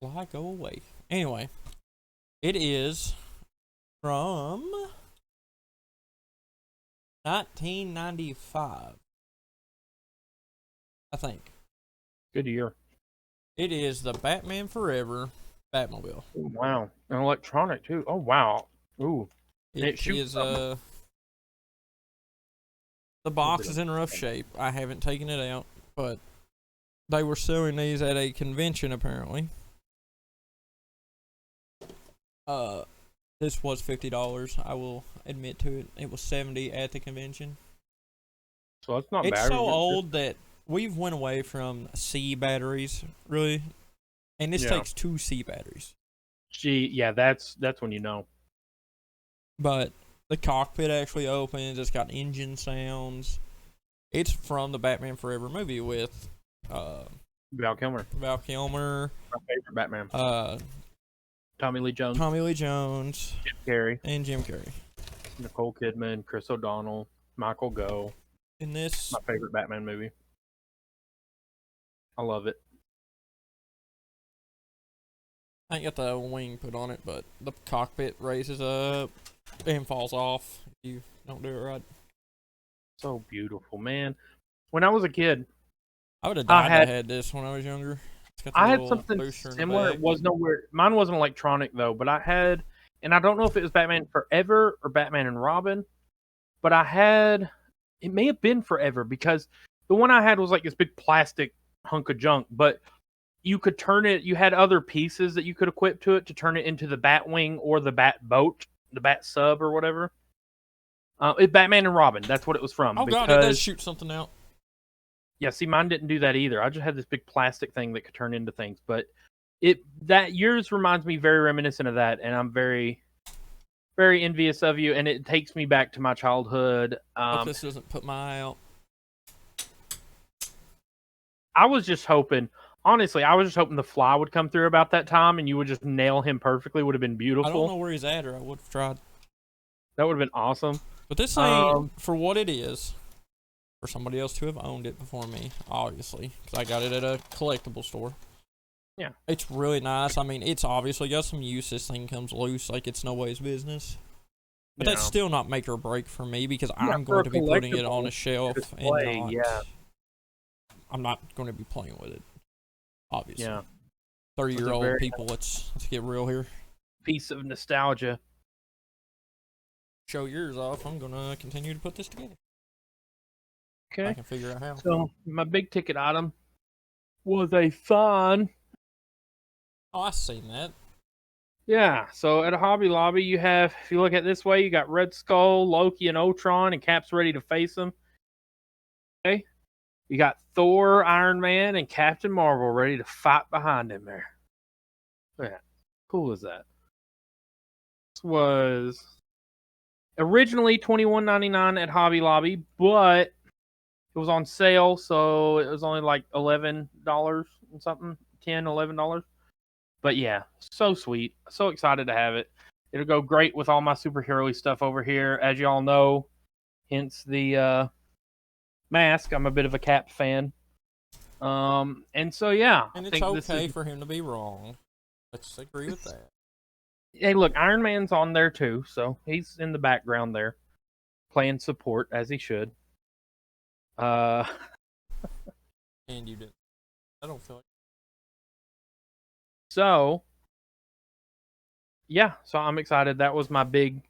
Why go away? Anyway, it is from 1995. I think. Good year. It is the Batman Forever Batmobile. Ooh, wow. And electronic, too. Oh, wow. Ooh. It is, the box is in rough shape. I haven't taken it out, but they were selling these at a convention, apparently. This was $50. I will admit to it. It was $70 at the convention. So that's not bad. It's so old that we've went away from C batteries, really, and this takes 2 C batteries. Yeah, that's when you know. But the cockpit actually opens. It's got engine sounds. It's from the Batman Forever movie with Val Kilmer. My favorite Batman. Tommy Lee Jones. Jim Carrey. And Jim Carrey. Nicole Kidman, Chris O'Donnell. Michael, go. In this, My favorite Batman movie. I love it. I ain't got the wing put on it, but the cockpit raises up and falls off if you don't do it right. So beautiful, man. When I was a kid, I would have died to had this when I was younger. It's got the I had little something booster in the similar. back. It was nowhere. Mine wasn't electronic though, but I had, and I don't know if it was Batman Forever or Batman and Robin, but I had. It may have been Forever because the one I had was like this big plastic hunk of junk, but you could turn it. You had other pieces that you could equip to it to turn it into the Batwing or the Bat boat, the Bat sub or whatever. It's Batman and Robin. That's what it was from. Oh god, it does shoot something out. Yeah, see, mine didn't do that either. I just had this big plastic thing that could turn into things. But yours reminds me very reminiscent of that, and I'm very, very envious of you. And it takes me back to my childhood. Hope this doesn't put my eye out. I was just hoping, honestly, the Fly would come through about that time, and you would just nail him perfectly. Would have been beautiful. I don't know where he's at, or I would have tried. That would have been awesome. But this thing, for what it is, for somebody else to have owned it before me, obviously, because I got it at a collectible store. Yeah. It's really nice. I mean, it's obviously got some use. This thing comes loose like it's nobody's business. But that's still not make or break for me, because I'm going to be putting it on a shelf and not... I'm not going to be playing with it, obviously. Yeah. 30-year-old people, let's get real here. Piece of nostalgia. Show yours off. I'm going to continue to put this together. Okay. I can figure out how. So, my big ticket item was a sign. Oh, I've seen that. Yeah, so at a Hobby Lobby, you have, if you look at it this way, you got Red Skull, Loki, and Ultron, and Cap's ready to face them. Okay. You got Thor, Iron Man, and Captain Marvel ready to fight behind him there. Look at that. Cool is that? This was originally $21.99 at Hobby Lobby, but it was on sale, so it was only like $11 and something, $10, $11. But yeah, so sweet. So excited to have it. It'll go great with all my superhero stuff over here, as y'all know. Hence the mask. I'm a bit of a Cap fan. And so yeah. And it's okay for him to be wrong. Let's agree with that. Hey, look, Iron Man's on there too, so he's in the background there, playing support as he should. And you did. I don't feel like. So, yeah, so I'm excited. That was my big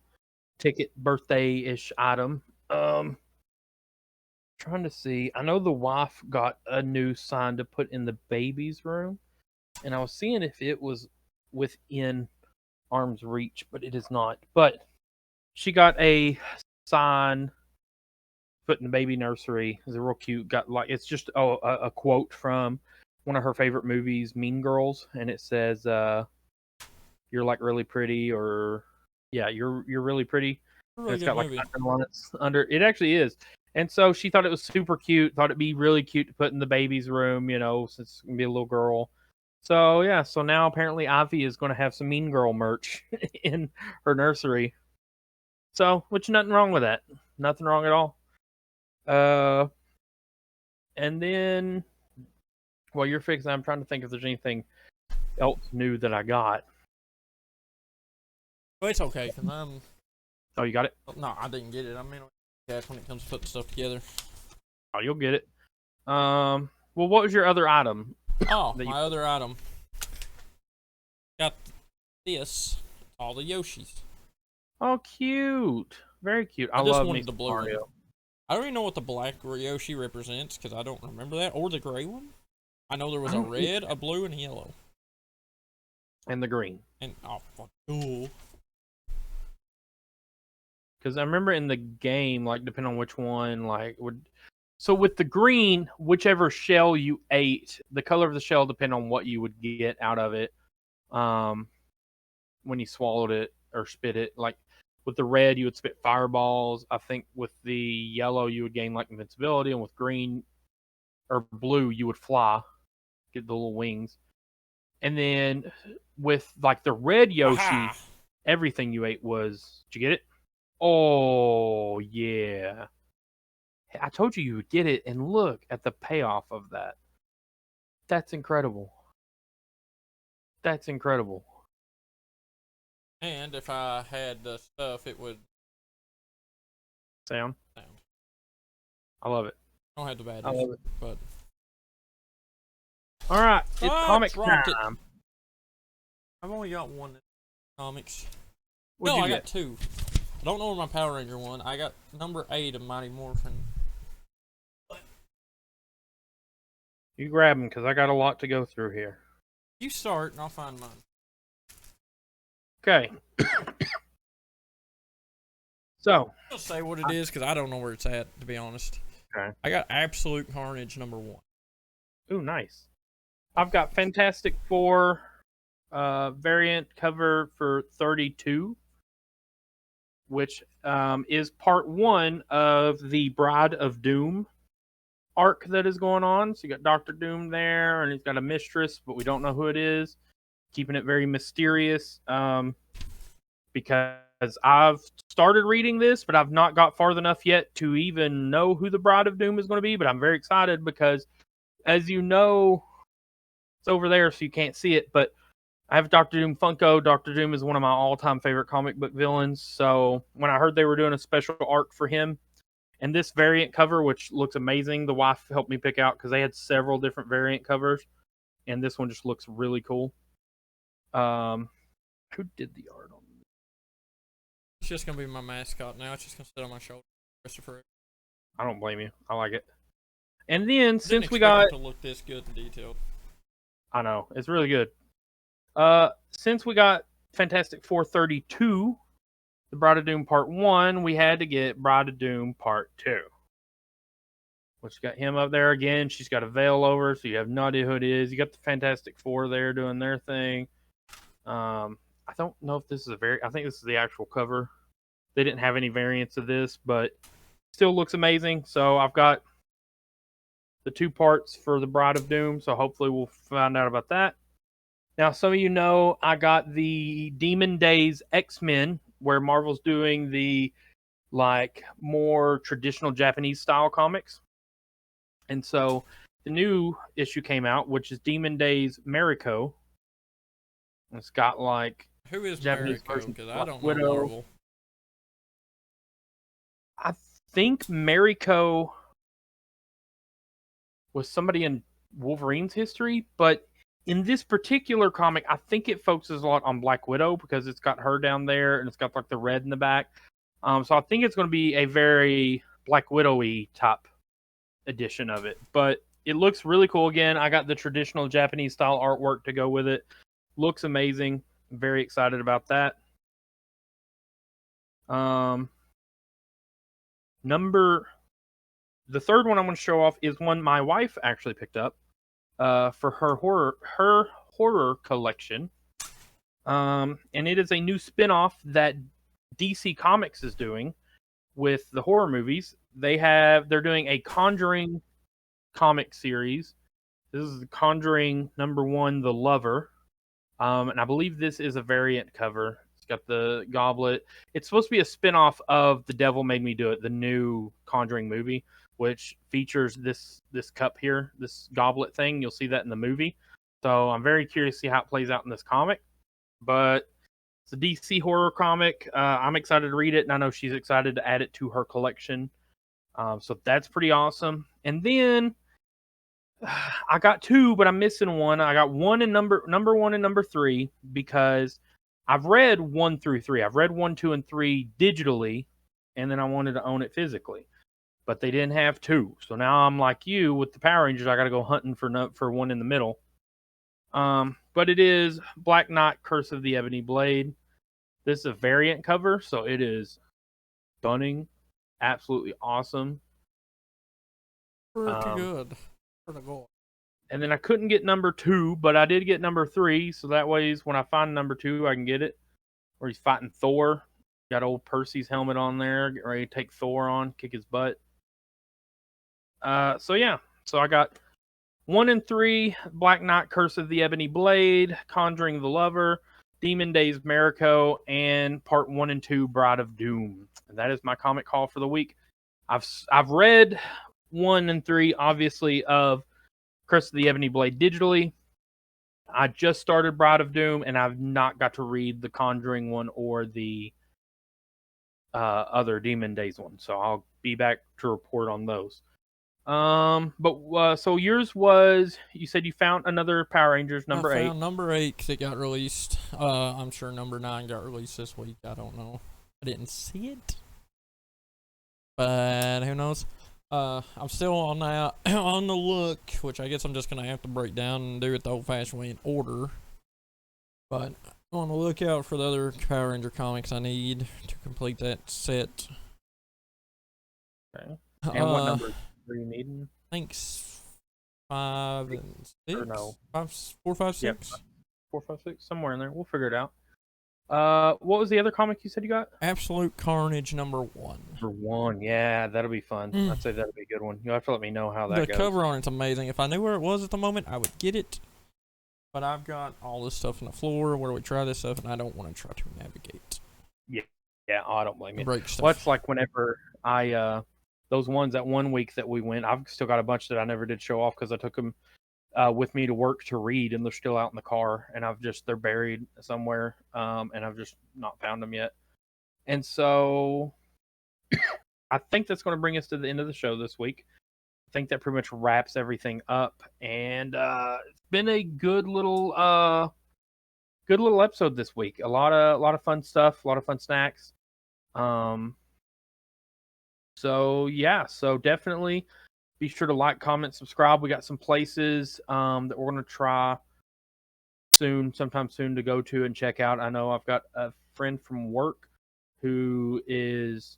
ticket birthday-ish item. Trying to see. I know the wife got a new sign to put in the baby's room, and I was seeing if it was within arm's reach, but it is not. But she got a sign put in the baby nursery. It's real cute. Got like it's just a quote from one of her favorite movies, Mean Girls, and it says, "You're like really pretty," or yeah, you're really pretty. Really it's got movie. like underlines under. It actually is. And so she thought it was super cute. Thought it'd be really cute to put in the baby's room, you know, since it's gonna be a little girl. So yeah, so now apparently Ivy is going to have some Mean Girl merch in her nursery. So, which nothing wrong with that. Nothing wrong at all. And then while you're fixing, I'm trying to think if there's anything else new that I got. Well, it's okay, because I'm... Oh, you got it? No, I didn't get it. I mean, that's when it comes to putting stuff together. Oh, you'll get it. Well, what was your other item? Oh, my other item. Got this. All the Yoshis. Oh, cute. Very cute. I just love wanted the blue Mario. one. I don't even know what the black Yoshi represents, because I don't remember that. Or the gray one. I know there was a red, a blue, and a yellow. And the green. And, oh, fuck. Cool. Because I remember in the game, like, depending on which one, like, would... So with the green, whichever shell you ate, the color of the shell depend on what you would get out of it when you swallowed it or spit it. Like, with the red, you would spit fireballs. I think with the yellow, you would gain, like, invincibility. And with green or blue, you would fly, get the little wings. And then with, like, the red Yoshi, everything you ate was... Did you get it? Oh, yeah. I told you would get it, and look at the payoff of that. That's incredible. That's incredible. And if I had the stuff, it would Sound. sound. I love it. I don't have the I batteries, love it. but All right, it's comic dropped time. it. I've only got one comics. What'd no, you I get? got two. I don't know where my Power Ranger one. I got number 8 of Mighty Morphin. You grab them because I got a lot to go through here. You start, and I'll find mine. Okay. So. I'll say what it is because I don't know where it's at, to be honest. Okay. I got Absolute Carnage number 1. Ooh, nice. I've got Fantastic Four variant cover for 32, which is part 1 of the Bride of Doom arc that is going on. So you got Doctor Doom there, and he's got a mistress, but we don't know who it is. Keeping it very mysterious because I've started reading this, but I've not got far enough yet to even know who the Bride of Doom is going to be. But I'm very excited because, as you know, it's over there, so you can't see it, but I have Doctor Doom Funko. Doctor Doom is one of my all-time favorite comic book villains. So when I heard they were doing a special arc for him, and this variant cover, which looks amazing, the wife helped me pick out because they had several different variant covers, and this one just looks really cool. Who did the art on this? It's just gonna be my mascot now. It's just gonna sit on my shoulder, Christopher. I don't blame you. I like it. And then since we Didn't got, expect it to look this good and detailed. I know it's really good. Since we got Fantastic Four 32, the Bride of Doom Part 1, we had to get Bride of Doom Part 2. Which got him up there again. She's got a veil over, so you have no idea who it is. You got the Fantastic Four there doing their thing. I don't know if this is I think this is the actual cover. They didn't have any variants of this, but still looks amazing. So I've got the 2 parts for the Bride of Doom, so hopefully we'll find out about that. Now, some of you know I got the Demon Days X-Men, where Marvel's doing the more traditional Japanese style comics. And so the new issue came out, which is Demon Days Mariko. It's got who is Japanese Mariko? version Because I don't know Widow. Marvel. I think Mariko was somebody in Wolverine's history, but in this particular comic, I think it focuses a lot on Black Widow because it's got her down there and it's got the red in the back. So I think it's going to be a very Black Widow-y type edition of it, but it looks really cool. Again, I got the traditional Japanese style artwork to go with it. Looks amazing. I'm very excited about that. The third one I'm going to show off is one my wife actually picked up for her horror collection. And it is a new spin-off that DC Comics is doing with the horror movies. They're doing a Conjuring comic series. This is the Conjuring #1, The Lover. And I believe this is a variant cover. It's got the goblet. It's supposed to be a spin-off of The Devil Made Me Do It, the new Conjuring movie, which features this cup here, this goblet thing. You'll see that in the movie. So I'm very curious to see how it plays out in this comic. But it's a DC horror comic. I'm excited to read it, and I know she's excited to add it to her collection. So that's pretty awesome. And then I got 2, but I'm missing one. I got one in number 1 and number 3 because I've read 1 through 3. I've read 1, 2, and 3 digitally, and then I wanted to own it physically. But they didn't have 2. So now I'm like you with the Power Rangers. I got to go hunting for one in the middle. But it is Black Knight, Curse of the Ebony Blade. This is a variant cover, so it is stunning, absolutely awesome. Pretty good. And then I couldn't get number 2, but I did get number 3. So that way, when I find number 2, I can get it. Where he's fighting Thor. Got old Percy's helmet on there, getting ready to take Thor on, kick his butt. So yeah, so I got 1 and 3, Black Knight, Curse of the Ebony Blade, Conjuring the Lover, Demon Days Mariko, and part 1 and 2, Bride of Doom. And that is my comic haul for the week. I've read 1 and 3, obviously, of Curse of the Ebony Blade digitally. I just started Bride of Doom, and I've not got to read the Conjuring one or the other Demon Days one. So I'll be back to report on those. So yours was, you said you found another Power Rangers number 8. I found number 8 because it got released. I'm sure number 9 got released this week. I don't know. I didn't see it, but who knows? I'm still on that on the look, which I guess I'm just gonna have to break down and do it the old-fashioned way in order. But on the lookout for the other Power Ranger comics I need to complete that set. Okay. And what number are you needing? I think 5 and 6. Or no. 4, 5, 6. Yep. 4, 5, 6, somewhere in there. We'll figure it out. What was the other comic you said you got? Absolute Carnage number 1. Number 1, yeah, that'll be fun. I'd say that'll be a good one. You'll have to let me know how that goes. The cover on it's amazing. If I knew where it was at the moment, I would get it. But I've got all this stuff on the floor where we try this stuff, and I don't want to try to navigate. Yeah, I don't blame you. Break stuff. Well, it's like whenever those ones that 1 week that we went, I've still got a bunch that I never did show off because I took them with me to work to read, and they're still out in the car, and they're buried somewhere, and I've just not found them yet. And so I think that's going to bring us to the end of the show this week. I think that pretty much wraps everything up, and it's been a good little episode this week. A lot of fun stuff, a lot of fun snacks. So definitely be sure to like, comment, subscribe. We got some places that we're going to try sometime soon to go to and check out. I know I've got a friend from work who has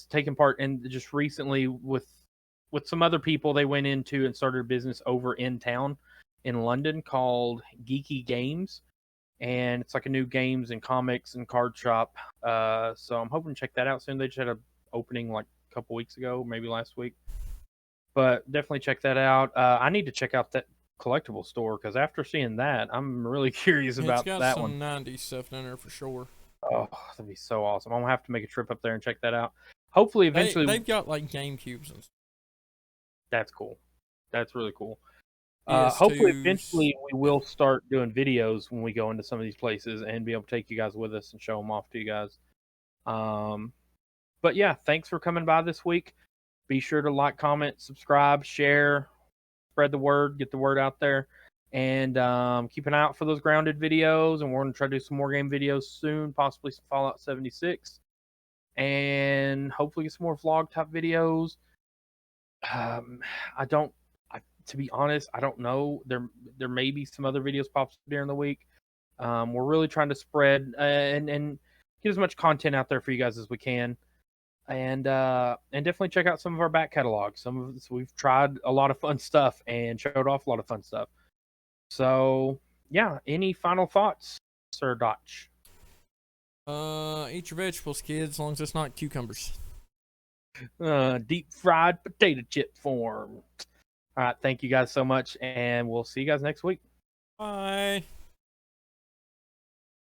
taken part in just recently with some other people. They went into and started a business over in town in London called Geeky Games, and it's like a new games and comics and card shop. So I'm hoping to check that out soon. They just had an opening like a couple weeks ago, maybe last week. But definitely check that out. I need to check out that collectible store because after seeing that, I'm really curious about that one. It's got some 90s stuff in there for sure. Oh, that'd be so awesome. I'm gonna have to make a trip up there and check that out. Hopefully, eventually, they've got like GameCubes and stuff. That's cool. That's really cool. Hopefully, eventually, we will start doing videos when we go into some of these places and be able to take you guys with us and show them off to you guys. But yeah, thanks for coming by this week. Be sure to like, comment, subscribe, share, spread the word, get the word out there, and keep an eye out for those grounded videos. And we're going to try to do some more game videos soon, possibly some Fallout 76, and hopefully get some more vlog type videos. To be honest, I don't know. There may be some other videos pops up during the week. We're really trying to spread and get as much content out there for you guys as we can. And definitely check out some of our back catalog. We've tried a lot of fun stuff and showed off a lot of fun stuff. So yeah, any final thoughts, Sir Dotch? Eat your vegetables, kids, as long as it's not cucumbers. Deep fried potato chip form. All right, thank you guys so much, and we'll see you guys next week. Bye.